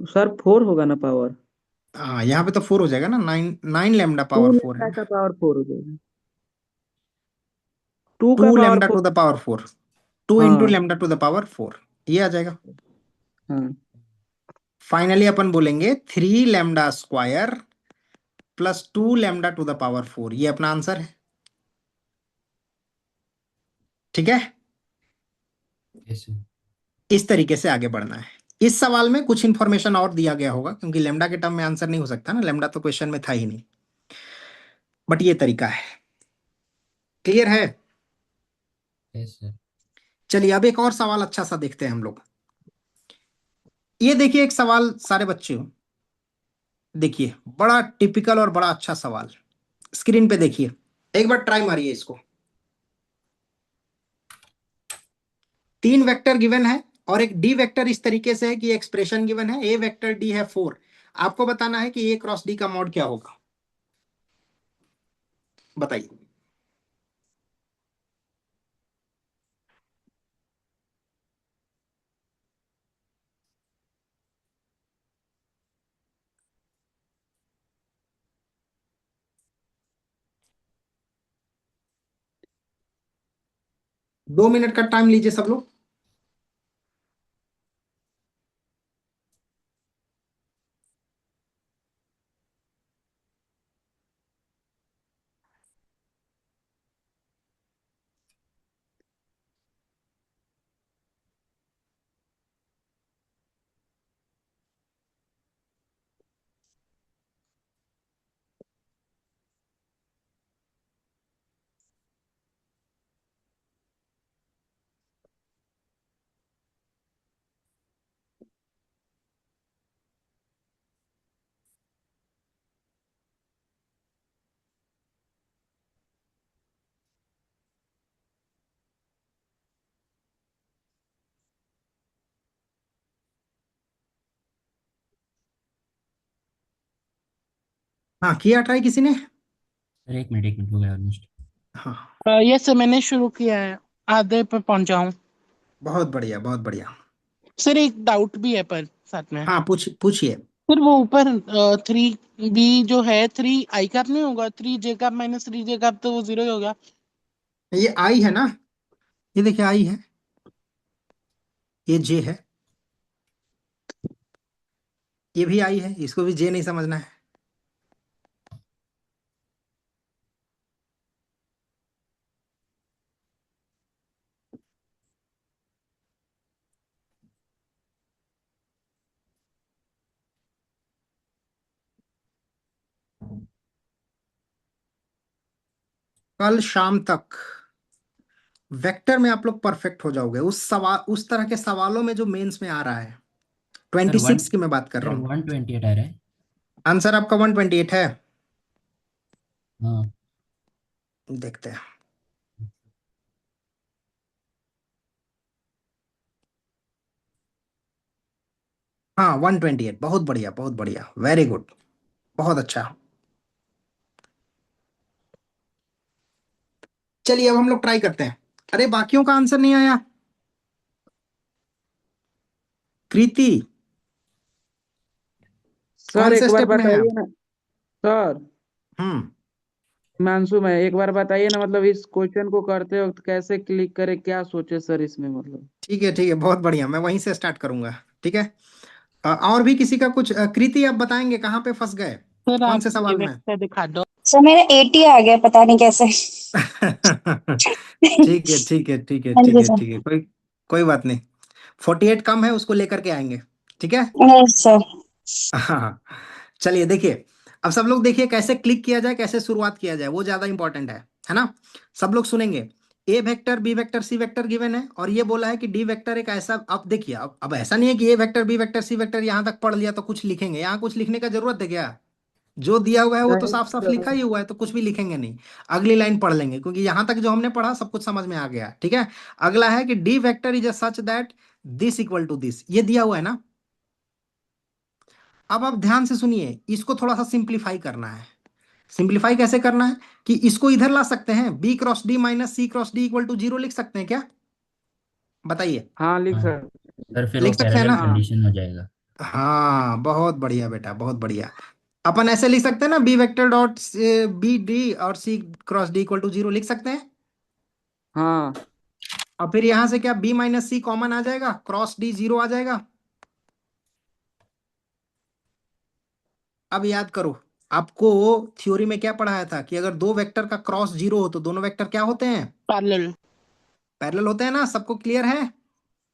सर 4 होगा ना पावर। हाँ यहाँ पे तो 4 हो जाएगा ना, 9 लैम्डा पावर 4 है लैम्डा ना, का पावर 4 हो जाएगा। 2 का 2 lambda power 4। To the power 4, 2 into हाँ। लैम्डा टू द पावर 4, ये आ जाएगा। हाँ। फाइनली अपन बोलेंगे 3 lambda square plus 2 lambda to the power 4, ये अपना आंसर है, ठीक है। Yes sir. इस तरीके से आगे बढ़ना है। इस सवाल में कुछ इंफॉर्मेशन और दिया गया होगा क्योंकि लैम्डा के टर्म में आंसर नहीं हो सकता ना, लैम्डा तो क्वेश्चन में था ही नहीं, बट ये तरीका है, क्लियर है। Yes sir. चलिए अब एक और सवाल अच्छा सा देखते हैं हम लोग। ये देखिए एक सवाल सारे बच्चे हो, देखिए बड़ा टिपिकल और बड़ा अच्छा सवाल, स्क्रीन पे देखिए, एक बार ट्राई मारिए इसको। 3 वेक्टर गिवन है और एक डी वेक्टर इस तरीके से है कि एक्सप्रेशन गिवन है, ए वेक्टर डी है 4। आपको बताना है कि ए क्रॉस डी का मॉड क्या होगा, बताइए। दो मिनट का टाइम लीजिए सब लोग। हाँ किया ट्राई किसी ने? सर 1 मिनट हो गया ऑलमोस्ट। हाँ यस सर, मैंने शुरू किया है, आधे पे पहुंचा हूँ। बहुत बढ़िया बहुत बढ़िया। सर एक डाउट भी है पर साथ में। हाँ पूछिए। सर वो ऊपर 3b जो है, 3i कैप नहीं होगा, 3j cap minus 3j cap, तो वो 0 ही होगा। ये आई है ना, ये देखिए आई है, ये जे है, ये भी आई है, इसको भी जे नहीं समझना है। कल शाम तक वेक्टर में आप लोग परफेक्ट हो जाओगे, उस सवाल, उस तरह के सवालों में जो मेंस में आ रहा है। सर 26 की मैं बात कर सर रहा हूँ। 128 आ रहा है। आंसर आपका 128 है, हाँ देखते हैं। हाँ 128, बहुत बढ़िया बहुत बढ़िया, वेरी गुड, बहुत अच्छा। चलिए अब हम लोग ट्राई करते हैं। अरे बाकियों का आंसर नहीं आया, कृति सर कौन से एक बार स्टेप में है बताइए आप? ना सर। हम्म। हिमांशु, में एक बार बताइए ना, मतलब इस क्वेश्चन को करते वक्त कैसे क्लिक करें, क्या सोचे सर इसमें, मतलब। ठीक है बहुत बढ़िया, मैं वहीं से स्टार्ट करूंगा। ठीक है। और भी किसी का कुछ, कृति आप बताएंगे कहाँ पे फंस गए, सर कौन आप से ये सवाल में? वेक्टर दिखा दो। सर मेरा 80 आ गया, पता नहीं कैसे। हाँ जी सर। ठीक है, कोई कोई बात नहीं। 48 कम है, उसको लेकर के आएंगे। ठीक है। नहीं सर। हाँ चलिए देखिए, अब सब लोग देखिए कैसे क्लिक किया जाए, कैसे शुरुआत किया जाए, वो ज्यादा इंपॉर्टेंट है ना। सब लोग सुनेंगे। A vector B vector C vector given है और ये बोला है कि डी वेक्टर एक ऐसा, अब देखिए अब ऐसा नहीं है कि A vector B vector C vector यहां तक पढ़ लिया तो कुछ लिखेंगे, यहाँ कुछ लिखने का जरूरत है क्या? जो दिया हुआ है वो तो नहीं साफ साफ लिखा सर। ही हुआ है, तो कुछ भी लिखेंगे नहीं। अगली लाइन पढ़ लेंगे क्योंकि यहां तक जो हमने पढ़ा सब कुछ समझ में आ गया। ठीक है। अगला है कि d vector is such that this equal to this, ये दिया हुआ है ना। अब आप ध्यान से सुनिए, इसको थोड़ा सा सिंप्लीफाई करना है। सिंप्लीफाई कैसे करना है कि इसको इधर ला सकते हैं, b cross d minus c cross d equal to 0 लिख सकते हैं क्या? बताइए। हाँ, लिख हाँ सर। सर, फिर वो लिख सकते हैं पैरेलल ना? हाँ कंडीशन हो जाएगा। हाँ बहुत बढ़िया बेटा बहुत बढ़िया। अपन ऐसे लिख सकते हैं ना, b vector dot b d और c cross d equal to 0 लिख सकते हैं। हाँ और फिर यहां से क्या बी माइनस सी कॉमन आ जाएगा, क्रॉस डी 0 आ जाएगा। अब याद करो, आपको थ्योरी में क्या पढ़ाया था कि अगर दो वेक्टर का क्रॉस 0 हो तो दोनों वेक्टर क्या होते हैं? पैरेलल। पैरेलल होते हैं ना, सबको क्लियर है?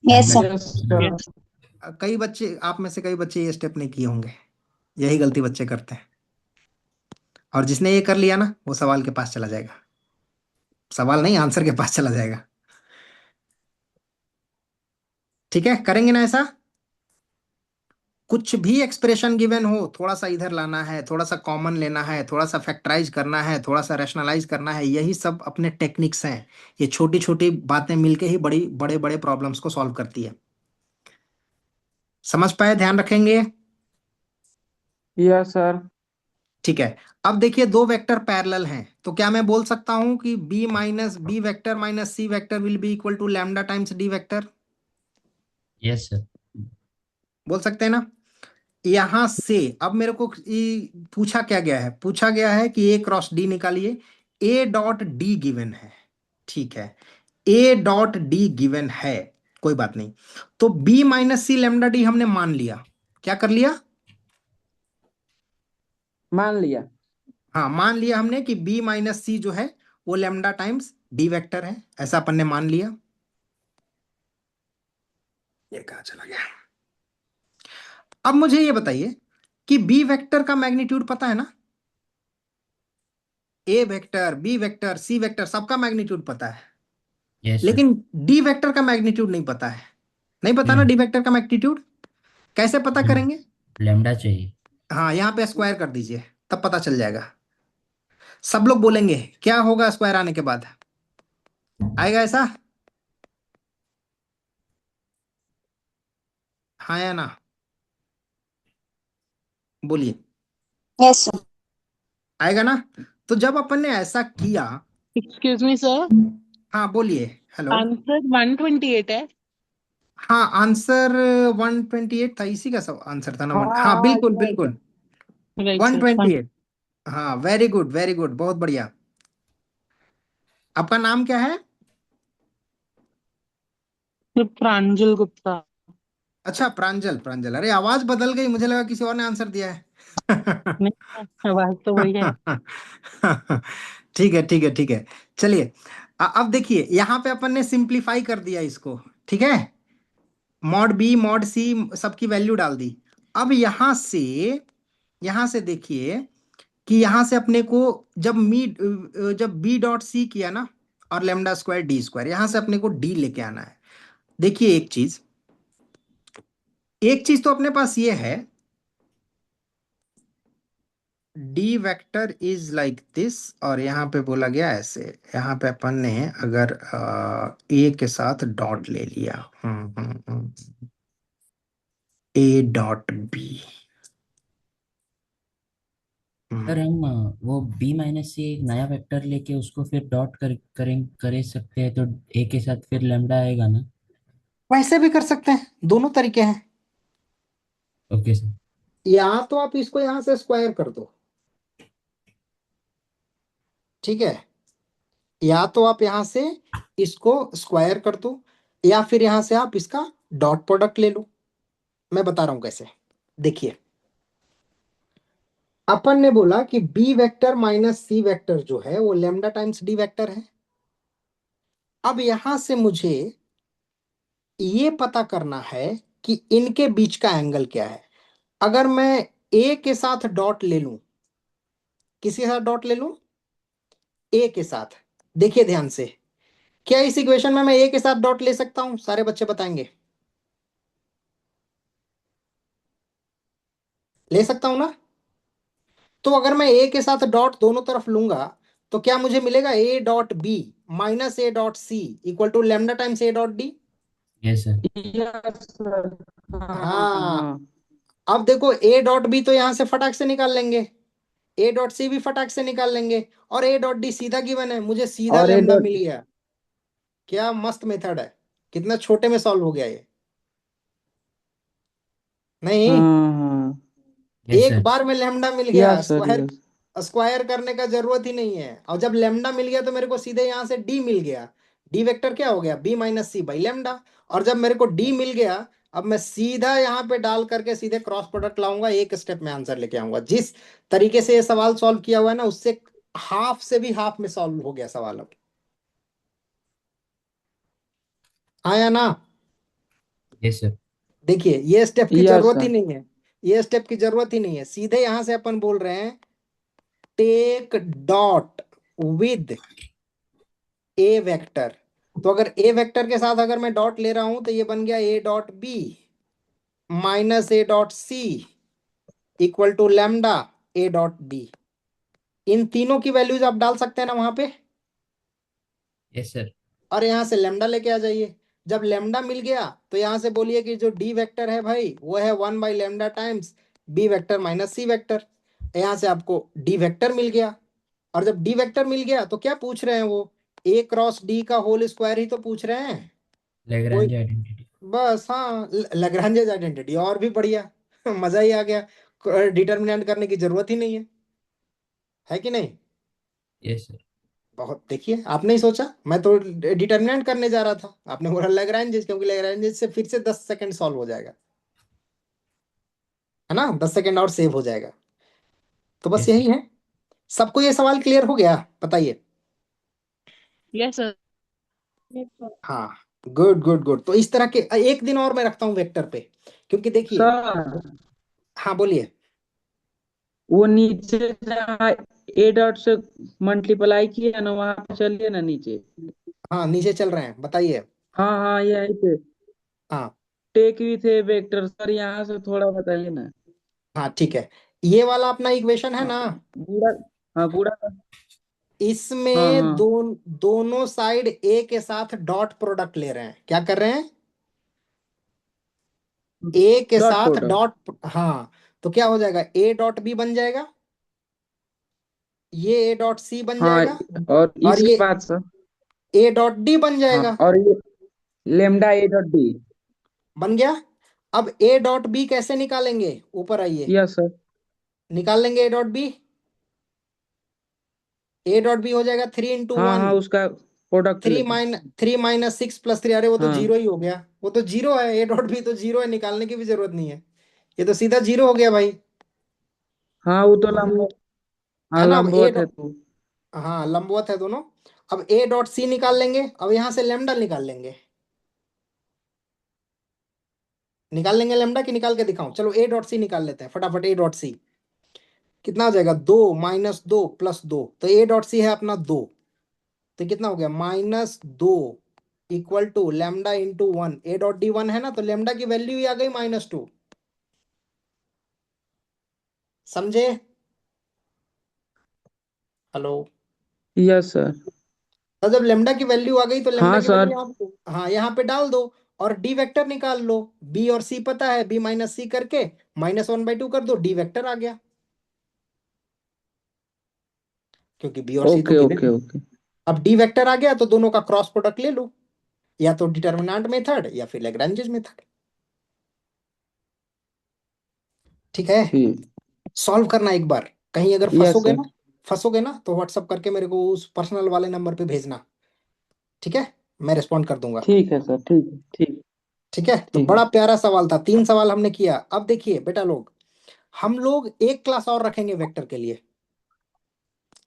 Yes hundred sir. Yes percent sir. Yes. कई बच्चे, आप में से कई बच्चे ये स्टेप नहीं किए होंगे, यही गलती बच्चे करते हैं। और जिसने ये कर लिया ना वो सवाल के पास चला जाएगा, सवाल नहीं आंसर के पास चला जाएगा। ठीक है, करेंगे ना ऐसा? कुछ भी एक्सप्रेशन गिवन हो, थोड़ा सा इधर लाना है, थोड़ा सा कॉमन लेना है, थोड़ा सा फैक्टराइज करना है, थोड़ा सा रैशनलाइज करना है, यही सब अपने टेक्निक्स हैं। ये छोटी छोटी बातें मिलके ही बड़ी बड़े बड़े प्रॉब्लम्स को सॉल्व करती है। समझ पाए? ध्यान रखेंगे। Yes sir. ठीक है। अब देखिए दो वेक्टर पैरेलल हैं, तो क्या मैं बोल सकता हूं कि b minus B vector minus c vector will be equal to lambda times d vector? Yes sir. बोल सकते हैं ना? यहां से अब मेरे को पूछा क्या गया है, पूछा गया है कि ए क्रॉस डी निकालिए। ए डॉट डी गिवन है, ठीक है, ए डॉट डी गिवन है, कोई बात नहीं। तो बी माइनस सी लेमडा डी हमने मान लिया। क्या कर लिया? मान लिया। हाँ, मान लिया हमने कि बी माइनस सी जो है वो लेमडा टाइम्स डी वेक्टर है, ऐसा अपन ने मान लिया। ये कहाँ चला गया? अब मुझे ये बताइए कि बी वेक्टर का मैग्नीट्यूड पता है ना? ए vector, B vector, C vector, सबका मैग्नीट्यूड पता है, यस सर। लेकिन डी वेक्टर का मैग्नीट्यूड नहीं पता है। नहीं पता ना डी वेक्टर का मैग्नीट्यूड? कैसे पता करेंगे? लैम्डा चाहिए। हाँ, यहाँ पे स्क्वायर कर दीजिए, तब पता चल जाएगा। सब लोग बोलेंगे क्या होगा स्क्वायर आने के बाद? आएगा ऐसा? हाँ या ना? बोलिए। Yes sir. आएगा ना? तो जब अपन ने ऐसा किया, एक्सक्यूज मी सर, हाँ बोलिए। हेलो। आंसर 128 है। हाँ, आंसर 128 था, इसी का सब आंसर था ना? हाँ हाँ हाँ बिल्कुल yes। बिल्कुल, राइट सर। 128। हाँ, वेरी गुड वेरी गुड, बहुत बढ़िया। आपका नाम क्या है? प्रांजल गुप्ता। अच्छा, प्रांजल, प्रांजल, अरे आवाज बदल गई, मुझे लगा किसी और ने आंसर दिया है। नहीं, आवाज तो वही है। ठीक है ठीक है ठीक है। चलिए, अब देखिए यहाँ पे अपन ने सिंप्लीफाई कर दिया इसको, ठीक है, मॉड बी मॉड सी सबकी वैल्यू डाल दी। अब यहां से देखिए कि यहां से अपने को जब जब बी डॉट सी किया ना, और लेमडा स्क्वायर डी स्क्वायर, यहां से अपने को डी लेके आना है। देखिए एक चीज तो अपने पास ये है, D vector is like this, और यहाँ पे बोला गया ऐसे, यहाँ पे अपन ने अगर ए के साथ डॉट ले लिया, ए डॉट बी, सर हम वो बी माइनस से एक नया वेक्टर लेके उसको फिर डॉट करे सकते हैं, तो ए के साथ फिर लैम्डा आएगा ना? वैसे भी कर सकते हैं, दोनों तरीके हैं। Okay sir. या तो आप इसको यहां से स्क्वायर कर दो, ठीक है, या तो आप यहां से इसको स्क्वायर कर दो, या फिर यहां से आप इसका डॉट प्रोडक्ट ले लो। मैं बता रहा हूं कैसे। देखिए, अपन ने बोला कि B vector minus c vector जो है वो लेमडा टाइम्स डी वेक्टर है। अब यहां से मुझे ये पता करना है कि इनके बीच का एंगल क्या है। अगर मैं ए के साथ डॉट ले लूं, किसके साथ डॉट ले लूं? ए के साथ। देखिए ध्यान से, क्या इस इक्वेशन में मैं ए के साथ डॉट ले सकता हूं? सारे बच्चे बताएंगे। ले सकता हूं ना? तो अगर मैं ए के साथ डॉट दोनों तरफ लूंगा, तो क्या मुझे मिलेगा? A dot B minus A dot C equal to lambda times a dot d. Yes sir. Yes sir. हाँ हाँ, हाँ। अब देखो ए डॉट बी तो यहां से फटाक से निकाल लेंगे, ए डॉट सी भी फटाक से निकाल लेंगे, और ए डॉट डी सीधा गिवन है, मुझे सीधा और ए लेमडा डॉट। मिल गया। क्या मस्त मेथड है, कितना छोटे में सॉल्व हो गया ये। नहीं, हाँ हाँ। यस एक सर। बार में लेमडा मिल गया, yes sir square yes. Square करने का जरूरत ही नहीं है। और जब लेमडा मिल गया तो मेरे को सीधे यहां से डी मिल गया। डी वेक्टर क्या हो गया? B minus c by lambda. और जब मेरे को डी मिल गया, अब मैं सीधा यहाँ पे डाल करके सीधे क्रॉस प्रोडक्ट लाऊंगा, एक स्टेप में आंसर लेके आऊंगा। जिस तरीके से ये सवाल सॉल्व किया हुआ है ना, उससे हाफ से भी हाफ में सॉल्व हो गया सवाल अब। आया ना? Yes sir. देखिए, ये स्टेप की यस जरूरत ही सर। नहीं है, ये स्टेप की जरूरत ही नहीं है। सीधे यहां से अपन बोल रहे हैं take dot with a vector. तो अगर ए वेक्टर के साथ अगर मैं डॉट ले रहा हूं तो ये बन गया A dot B minus A dot C equal to lambda A dot B. इन तीनों की वैल्यूज आप डाल सकते हैं ना वहां पे, यस सर। और यहाँ से लेमडा लेके आ जाइए। जब लेमडा मिल गया तो यहाँ से बोलिए कि जो डी वेक्टर है भाई वो है 1/λ times B vector minus c vector. यहाँ से आपको डी वेक्टर मिल गया। और जब डी वेक्टर मिल गया तो क्या पूछ रहे हैं वो, ए क्रॉस डी का होल स्क्वायर ही तो पूछ रहे हैं। कोई लैग्रांज आइडेंटिटी। बस हाँ, लैग्रांज आइडेंटिटी, और भी बढ़िया। मजा ही आ गया, डिटर्मिनेंट करने की जरूरत ही नहीं है कि नहीं। Yes sir. बहुत, देखिए आपने ही सोचा, मैं तो डिटर्मिनेंट करने जा रहा था, आपने बोला लैग्रांज, क्योंकि लैग्रांज से फिर से 10 सेकंड सॉल्व हो जाएगा, है ना, 10 सेकंड और सेव हो जाएगा। तो बस यस यही सर। है। सबको ये सवाल क्लियर हो गया, बताइए। Yes sir. हाँ, गुड गुड गुड। तो इस तरह के एक दिन और मैं रखता हूँ वेक्टर पे, क्योंकि देखिए। सर हाँ बोलिए। वो नीचे जहाँ ए डॉट से मल्टीप्लाई किया ना वहां पे चलिए ना नीचे। हाँ नीचे चल रहे हैं, बताइए। हाँ हाँ यही पे हाँ टेक भी थे वेक्टर सर, यहाँ से थोड़ा बताइए ना। हाँ ठीक है, ये वाला अपना इक्वेशन है हाँ ना, पूरा। हाँ पूरा। हाँ इसमें हाँ दोनों साइड ए के साथ डॉट प्रोडक्ट ले रहे हैं। क्या कर रहे हैं, ए के डॉट साथ प्रोडक्ट। डॉट। हाँ, तो क्या हो जाएगा, ए डॉट बी बन जाएगा, ये ए डॉट सी बन हाँ जाएगा, और और इसके ये बाद सर। ए डॉट डी बन हाँ जाएगा। और ये लेमडा ए डॉट डी। बन गया। अब ए डॉट बी कैसे निकालेंगे, ऊपर आइए, यस सर। निकाल लेंगे a dot b. A dot b हो जाएगा 3 × हाँ 1, हाँ उसका प्रोडक्ट लेते। 3 - 6 + 3, अरे वो तो हाँ जीरो ही हो गया, वो तो जीरो है, ए डॉट बी तो जीरो है, निकालने की भी जरूरत नहीं है, ये तो सीधा जीरो हो गया भाई। हाँ वो तो लंबवत। हाँ है ना, अब ए, लंबवत है तो। हाँ लंबवत है दोनों। अब ए डॉट सी निकाल लेंगे, अब यहां से लेमडा निकाल लेंगे। निकाल लेंगे लेमडा की निकाल के दिखाऊं, चलो ए डॉट सी निकाल लेते हैं फटाफट। ए डॉट सी कितना हो जाएगा, 2 - 2 + 2, तो ए डॉट सी है अपना 2, तो कितना हो गया, -2 equal to lambda into 1। A dot d 1 है ना, तो लेमडा की वैल्यू ही आ गई -2। समझे, हेलो। Yes sir. तो जब लेमडा की वैल्यू आ गई तो लेमडा हाँ की सर। वैल्यू यहाँ, हाँ यहाँ पे डाल दो, और डी वेक्टर निकाल लो। बी और सी पता है, बी माइनस सी करके -1/2 कर दो, डी वेक्टर आ गया, क्योंकि बी और सी तो ओके गिवन ओके है। ओके। अब डी वेक्टर आ गया तो दोनों का क्रॉस प्रोडक्ट ले लो, या तो डिटर्मिनेंट मेथड या फिर लैग्रेंज मेथड। ठीक है, ठीक। सॉल्व करना एक बार, कहीं अगर यस सर। फंसोगे ना तो व्हाट्सअप करके मेरे को उस पर्सनल वाले नंबर पे भेजना। ठीक है, मैं रिस्पॉन्ड कर दूंगा। ठीक है सर। ठीक है ठीक। ठीक है, तो ठीक है। बड़ा प्यारा सवाल था, 3 सवाल हमने किया। अब देखिए बेटा लोग, हम लोग एक क्लास और रखेंगे वेक्टर के लिए,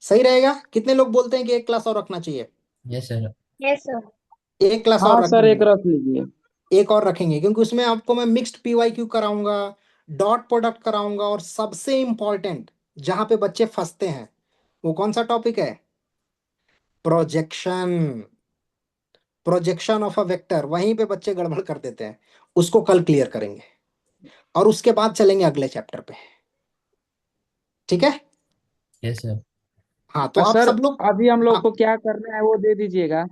सही रहेगा? कितने लोग बोलते हैं कि एक क्लास और रखना चाहिए? Yes sir. Yes sir. एक क्लास और हाँ रख सर एक देंगे, रख लीजिए। एक और रखेंगे, क्योंकि उसमें आपको मैं मिक्स्ड पीवाईक्यू कराऊंगा, डॉट प्रोडक्ट कराऊंगा, और सबसे इंपॉर्टेंट जहां पे बच्चे फंसते हैं वो कौन सा टॉपिक है, projection. Projection of a vector, वहीं पे बच्चे गड़बड़ कर देते हैं, उसको कल क्लियर करेंगे, और उसके बाद चलेंगे अगले चैप्टर पे। ठीक है, यस सर। हाँ तो आप सर सब लोग, अभी हम लोग हाँ को क्या करना है वो दे दीजिएगा।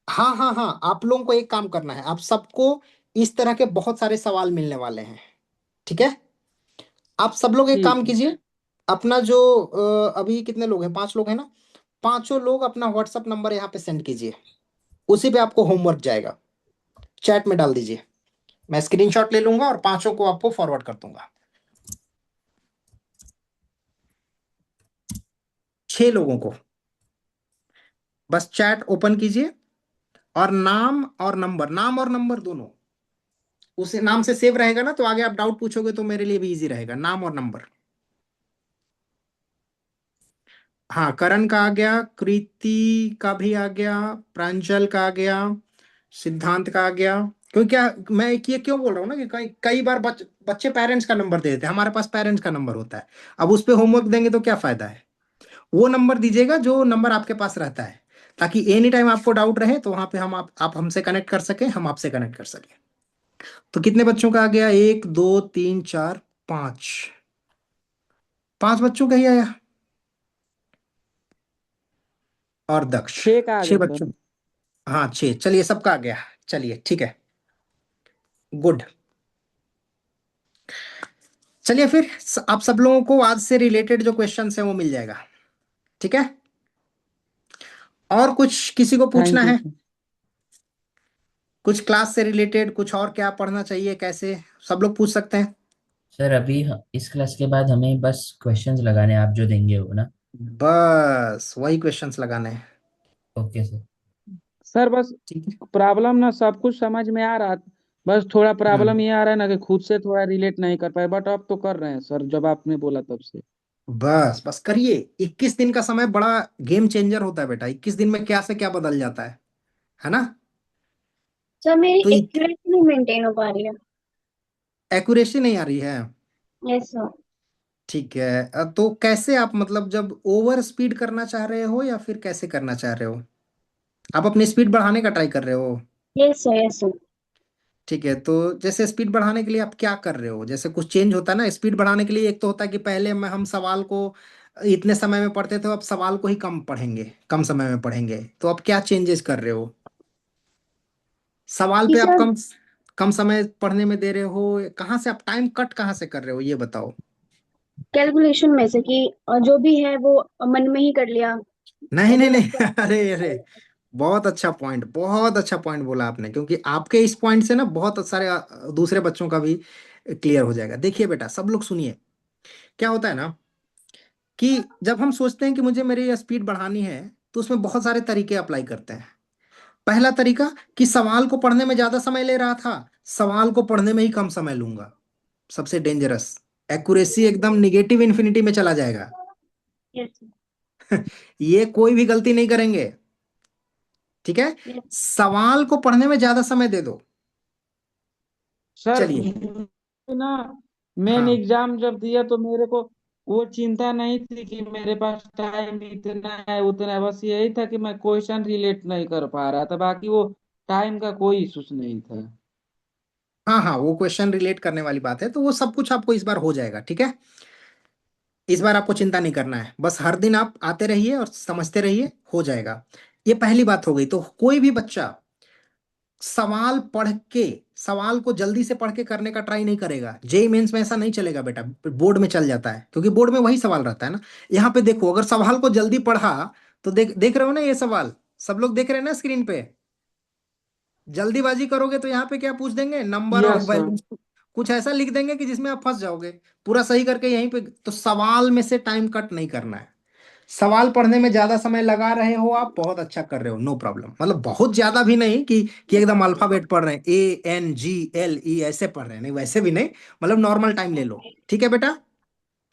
हाँ हाँ हाँ, आप लोगों को एक काम करना है, आप सबको इस तरह के बहुत सारे सवाल मिलने वाले हैं। ठीक है, आप सब लोग एक काम ठीक। कीजिए, अपना जो अभी कितने लोग हैं, 5 लोग हैं ना, पांचों लोग अपना व्हाट्सअप नंबर यहाँ पे सेंड कीजिए, उसी पे आपको होमवर्क जाएगा, चैट में डाल दीजिए, मैं स्क्रीनशॉट ले लूंगा और पांचों को आपको फॉरवर्ड कर दूंगा। 6 लोगों को, बस चैट ओपन कीजिए, और नाम और नंबर दोनों उस नाम से सेव रहेगा ना, तो आगे आप डाउट पूछोगे तो मेरे लिए भी इजी रहेगा, नाम और नंबर। हाँ, करण का आ गया, कृति का भी आ गया, प्रांजल का आ गया, सिद्धांत का आ गया। क्योंकि क्या, मैं ये क्यों बोल रहा हूँ ना कि कई कई बार बच्चे पेरेंट्स का नंबर दे देते हैं, हमारे पास पेरेंट्स का नंबर होता है, अब उस पे होमवर्क देंगे तो क्या फायदा है। वो नंबर दीजिएगा जो नंबर आपके पास रहता है, ताकि एनी टाइम आपको डाउट रहे तो वहां पे आप हमसे कनेक्ट कर सके, हम आपसे कनेक्ट कर सके। तो कितने बच्चों का आ गया? 1 2 3 4 5। 5 बच्चों का ही आया। और दक्ष 6 का आ छह गया सर। बच्चों हाँ 6, चलिए सबका आ गया। चलिए ठीक है, गुड। चलिए फिर आप सब लोगों को आज से रिलेटेड जो क्वेश्चंस है वो मिल जाएगा, ठीक है। और कुछ किसी को पूछना थैंक यू है? सर। कुछ क्लास से रिलेटेड, कुछ और क्या पढ़ना चाहिए, कैसे, सब लोग पूछ सकते हैं। सर अभी इस क्लास के बाद हमें बस क्वेश्चंस लगाने हैं, आप जो देंगे वो ना। बस वही क्वेश्चंस लगाने हैं। Okay sir. सर बस ठीक है। प्रॉब्लम ना सब कुछ समझ में आ रहा, बस थोड़ा प्रॉब्लम हम्म। ये आ रहा है ना कि खुद से थोड़ा रिलेट नहीं कर पाए, बट अब तो कर रहे हैं सर जब आपने बोला तब से। बस बस करिए। 21 दिन का समय बड़ा गेम चेंजर होता है बेटा। 21 दिन में क्या से क्या बदल जाता है ना। सर मेरी तो एक्यूरेसी नहीं मेंटेन हो पा रही है। एक्यूरेसी नहीं आ रही है। Yes sir. ठीक है। तो कैसे आप मतलब जब ओवर स्पीड करना चाह रहे हो या फिर कैसे करना चाह रहे हो? आप अपनी स्पीड बढ़ाने का ट्राई कर रहे हो? Yes sir, yes sir. ठीक है। तो जैसे स्पीड बढ़ाने के लिए आप क्या कर रहे हो? जैसे कुछ चेंज होता है ना स्पीड बढ़ाने के लिए। एक तो होता है कि पहले में हम सवाल को इतने समय में पढ़ते थे, अब सवाल को ही कम पढ़ेंगे, कम समय में पढ़ेंगे। तो आप क्या चेंजेस कर रहे हो? सवाल कि पे आप सर कम कम समय पढ़ने में दे रहे हो? कहाँ से आप टाइम कट कहाँ से कर रहे हो ये बताओ। कैलकुलेशन में से कि जो भी है वो मन में ही कर लिया, नहीं वो नहीं मैं नहीं अरे अरे, बहुत अच्छा पॉइंट, बहुत अच्छा पॉइंट बोला आपने। क्योंकि आपके इस पॉइंट से ना बहुत सारे दूसरे बच्चों का भी क्लियर हो जाएगा। देखिए बेटा, सब लोग सुनिए। क्या होता है ना कि जब हम सोचते हैं कि मुझे मेरी स्पीड बढ़ानी है, तो उसमें बहुत सारे तरीके अप्लाई करते हैं। पहला तरीका कि सवाल को पढ़ने में ज्यादा समय ले रहा था, सवाल को पढ़ने में ही कम समय लूंगा। सबसे डेंजरस। एक्यूरेसी एकदम निगेटिव इन्फिनिटी में चला जाएगा। यस ये कोई भी गलती नहीं करेंगे। ठीक है। यस। सवाल को पढ़ने में ज्यादा समय दे दो। सर चलिए। ना मेन हाँ एग्जाम जब दिया तो मेरे को वो चिंता नहीं थी कि मेरे पास टाइम इतना है उतना है, बस यही था कि मैं क्वेश्चन रिलेट नहीं कर पा रहा था, बाकी वो टाइम का कोई इशूज नहीं था। हाँ हाँ, वो क्वेश्चन रिलेट करने वाली बात है, तो वो सब कुछ आपको इस बार हो जाएगा। ठीक है। इस बार आपको चिंता नहीं करना है, बस हर दिन आप आते रहिए और समझते रहिए, हो जाएगा। ये पहली बात हो गई। तो कोई भी बच्चा सवाल पढ़ के, सवाल को जल्दी से पढ़ के करने का ट्राई नहीं करेगा। जेई मेंस में ऐसा नहीं चलेगा बेटा, बोर्ड में चल जाता है, क्योंकि बोर्ड में वही सवाल रहता है ना। यहाँ पे देखो, अगर सवाल को जल्दी पढ़ा तो देख देख रहे हो ना ये सवाल, सब लोग देख रहे हैं ना स्क्रीन पे। जल्दीबाजी करोगे तो यहाँ पे क्या पूछ देंगे, नंबर और यस सर। वैल्यू, कुछ ऐसा लिख देंगे कि जिसमें आप फंस जाओगे। पूरा सही करके यहीं पे, तो सवाल में से टाइम कट नहीं करना है। सवाल पढ़ने में ज्यादा समय लगा रहे हो आप, बहुत अच्छा कर रहे हो, नो प्रॉब्लम। मतलब बहुत ज्यादा भी नहीं कि एकदम अल्फाबेट पढ़ रहे हैं, ANGLE ऐसे पढ़ रहे हैं, नहीं वैसे भी नहीं। मतलब नॉर्मल टाइम ले लो। ठीक है बेटा।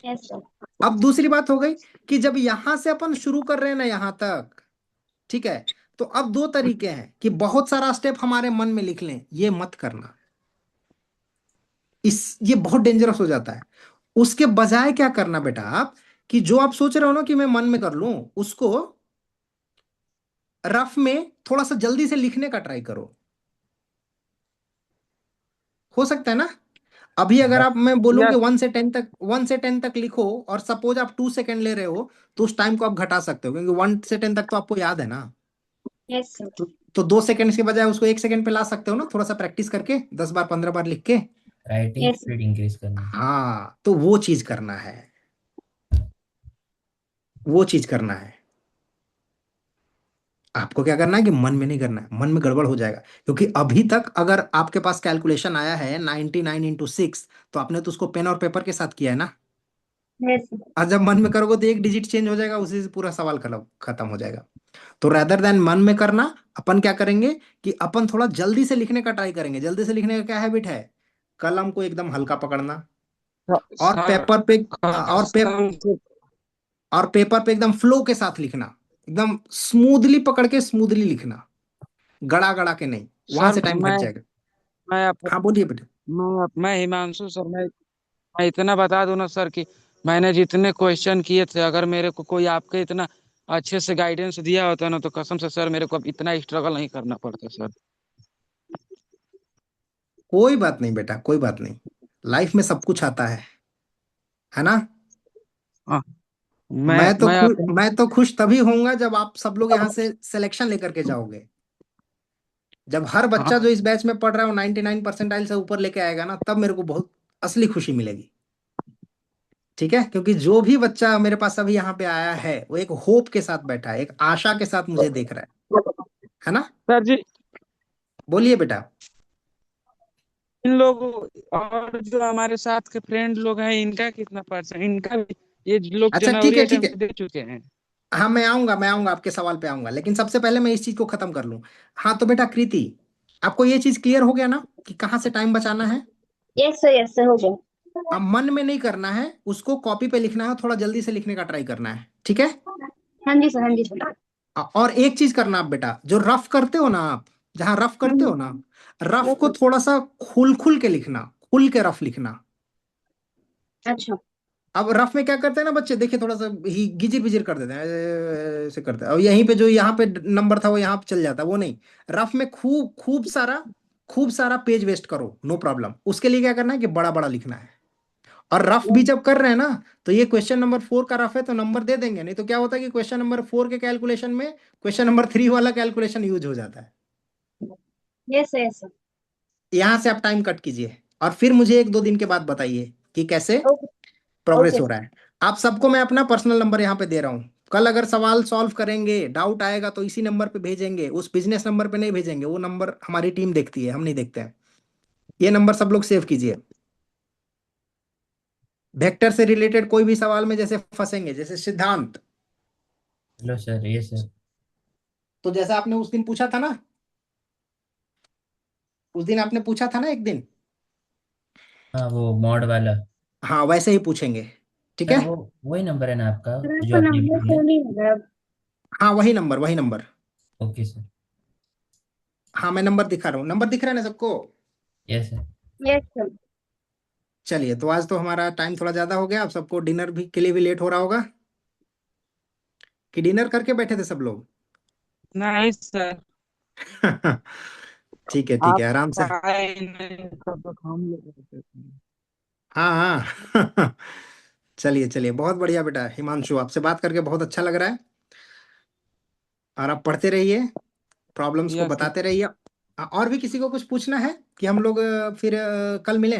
Yes sir. अब दूसरी बात हो गई कि जब यहां से अपन शुरू कर रहे हैं ना यहां तक, ठीक है, तो अब दो तरीके हैं कि बहुत सारा स्टेप हमारे मन में लिख लें, ये मत करना। ये बहुत डेंजरस हो जाता है। उसके बजाय क्या करना बेटा आप, कि जो आप सोच रहे हो ना कि मैं मन में कर लूं, उसको रफ में थोड़ा सा जल्दी से लिखने का ट्राई करो। हो सकता है ना। अभी अगर आप, मैं बोलूं कि यस 1 से 10 तक लिखो, और सपोज आप 2 सेकंड ले रहे हो, तो उस टाइम को आप घटा सकते हो, क्योंकि 1 से 10 तक तो आपको याद है ना। Yes sir. तो 2 सेकंड के बजाय उसको 1 सेकंड पे ला सकते हो ना, थोड़ा सा प्रैक्टिस करके, 10 बार 15 बार लिख के। राइटिंग यस स्पीड इंक्रीज करना है। हाँ, तो वो चीज करना है, वो चीज करना है। आपको क्या करना है कि मन में नहीं करना है, मन में गड़बड़ हो जाएगा। क्योंकि अभी तक अगर आपके पास कैलकुलेशन आया है 99 × 6, तो आपने तो उसको पेन और पेपर के साथ किया है ना। यस आज जब मन में करोगे तो एक डिजिट चेंज हो जाएगा, उसी से पूरा सवाल खत्म खत्म हो जाएगा। तो रेदर देन मन में करना, अपन क्या करेंगे कि अपन थोड़ा जल्दी से लिखने का ट्राई करेंगे। जल्दी से लिखने का क्या हैबिट है? कलम को एकदम हल्का पकड़ना, और सर पेपर पे, और पे कसम से। और पेपर पे एकदम फ्लो के साथ लिखना। एकदम स्मूथली पकड़ के स्मूथली लिखना, गड़ा गड़ा के नहीं। वहां सर से टाइम घट जाएगा। मैं हाँ बोलिए बेटा। मैं हिमांशु सर, मैं इतना बता दूं ना सर कि मैंने जितने क्वेश्चन किए थे, अगर मेरे को कोई आपके इतना अच्छे से गाइडेंस दिया होता ना, तो कसम से सर मेरे को अब इतना स्ट्रगल नहीं करना पड़ता सर। कोई बात नहीं बेटा, कोई बात नहीं, लाइफ में सब कुछ आता है ना। हाँ, मैं तो खुश तभी होऊंगा जब आप सब लोग यहाँ से सिलेक्शन लेकर के जाओगे। जब हर बच्चा जो इस बैच में पढ़ रहा है वो 99% से ऊपर लेके आएगा ना, तब मेरे को बहुत असली खुशी मिलेगी। ठीक है, क्योंकि जो भी बच्चा मेरे पास अभी यहाँ पे आया है वो एक होप के साथ बैठा है, एक आशा के साथ मुझे देख रहा है ना। सर जी, बोलिए बेटा। इन लोगों और जो हमारे साथ के फ्रेंड लोग हैं, इनका कितना परसेंट, इनका भी, ये लोग अच्छा ठीक जनवरी है, ठीक अटेम्प्ट है। दे चुके हैं। हाँ मैं आऊंगा आपके सवाल पे आऊंगा, लेकिन सबसे पहले मैं इस चीज को खत्म कर लूं। हाँ तो बेटा कृति, आपको ये चीज क्लियर हो गया ना कि कहाँ से टाइम बचाना है। यस सर हो गया। अब मन में नहीं करना है, उसको कॉपी पे लिखना है, थोड़ा जल्दी से लिखने का ट्राई करना है, ठीक है। हाँ जी सर। और एक चीज करना आप बेटा, जो रफ करते हो ना आप, जहां रफ करते हो ना, रफ यस को सर। थोड़ा सा खुल खुल के लिखना, खुल के रफ लिखना। अच्छा। अब रफ में क्या करते हैं ना बच्चे, देखिए थोड़ा सा ही गिजिर बिजिर कर देते हैं, ऐसे करते हैं, और यहीं पे जो यहाँ पे नंबर था वो यहाँ पे चल जाता है, वो नहीं। रफ में खूब सारा पेज वेस्ट करो, नो प्रॉब्लम। उसके लिए क्या करना है कि बड़ा बड़ा लिखना है। और रफ भी जब कर रहे हैं ना, तो ये क्वेश्चन नंबर 4 का रफ है तो नंबर दे देंगे, नहीं तो क्या होता है कि क्वेश्चन नंबर 4 के कैलकुलेशन में क्वेश्चन नंबर 3 वाला कैलकुलेशन यूज हो जाता है। Yes sir. यहां से आप टाइम कट कीजिए और फिर मुझे 1-2 दिन के बाद बताइए कि कैसे ओके। प्रोग्रेस ओके हो रहा है। आप सबको मैं अपना पर्सनल नंबर यहाँ पे दे रहा हूँ। कल अगर सवाल सॉल्व करेंगे, डाउट आएगा तो इसी नंबर पे भेजेंगे, उस बिजनेस नंबर पे नहीं भेजेंगे, वो नंबर हमारी टीम देखती है, हम नहीं देखते हैं। ये नंबर सब लोग सेव कीजिए। वेक्टर से रिलेटेड कोई भी सवाल में जैसे फंसेंगे, जैसे सिद्धांत, हेलो सर, ये सर। तो जैसा आपने उस दिन पूछा था ना, उस दिन आपने पूछा था ना एक दिन, हाँ, वो मॉड वाला। हाँ वैसे ही पूछेंगे, ठीक है। सर, वो वही नंबर है ना आपका सर, जो आपका आपने नंबर अभी दिया? शो नहीं हो रहा अब। हाँ वही नंबर। Okay sir. हाँ मैं नंबर दिखा रहा हूँ, नंबर दिख रहा है ना सबको। Yes sir. Yes sir. चलिए, तो आज तो हमारा टाइम थोड़ा ज्यादा हो गया, आप सबको डिनर भी के लिए भी लेट हो रहा होगा, कि डिनर करके बैठे थे सब लोग। नहीं सर, ठीक है आप आराम से। आए नहीं तब तक हम लोग रहते थे। हाँ हाँ। चलिए बहुत बढ़िया बेटा हिमांशु, आपसे बात करके बहुत अच्छा लग रहा है। और आप पढ़ते रहिए, प्रॉब्लम्स को यस सर। बताते रहिए। और भी किसी को कुछ पूछना है कि हम लोग फिर कल मिलें।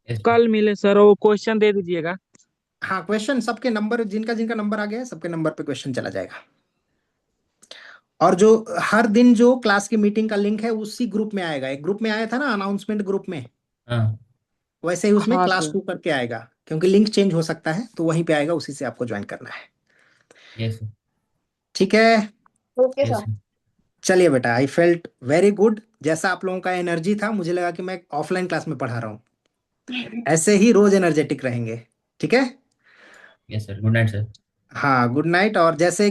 Yes sir. कल मिले सर, वो क्वेश्चन दे दीजिएगा। हाँ क्वेश्चन सबके नंबर, जिनका जिनका नंबर आ गया है सबके नंबर पे क्वेश्चन चला जाएगा। और जो हर दिन जो क्लास की मीटिंग का लिंक है उसी ग्रुप में आएगा, एक ग्रुप में आया था ना अनाउंसमेंट ग्रुप में, हाँ। वैसे ही उसमें हाँ क्लास सर। 2 करके आएगा, क्योंकि लिंक चेंज हो सकता है, तो वहीं पे आएगा, उसी से आपको ज्वाइन करना है। Yes sir. ठीक है। Okay yes sir. सर। चलिए बेटा, आई फेल्ट वेरी गुड, जैसा आप लोगों का एनर्जी था मुझे लगा कि मैं ऑफलाइन क्लास में पढ़ा रहा हूँ। ऐसे ही रोज एनर्जेटिक रहेंगे, ठीक है। Yes sir, good night sir. हाँ गुड नाइट। और जैसे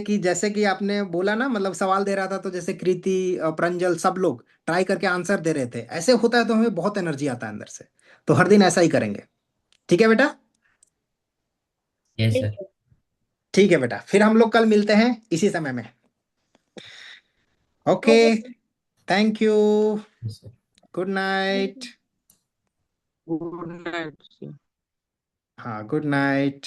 कि आपने बोला ना, मतलब सवाल दे रहा था तो जैसे कृति प्रंजल सब लोग ट्राई करके आंसर दे रहे थे, ऐसे होता है तो हमें बहुत एनर्जी आता है अंदर से। तो हर दिन ऐसा ही करेंगे, ठीक है बेटा। यस ठीक सर। है। ठीक है बेटा, फिर हम लोग कल मिलते हैं इसी समय में। Okay, okay sir. Thank you, yes sir. Good thank night. You. Good night sir. हाँ गुड नाइट।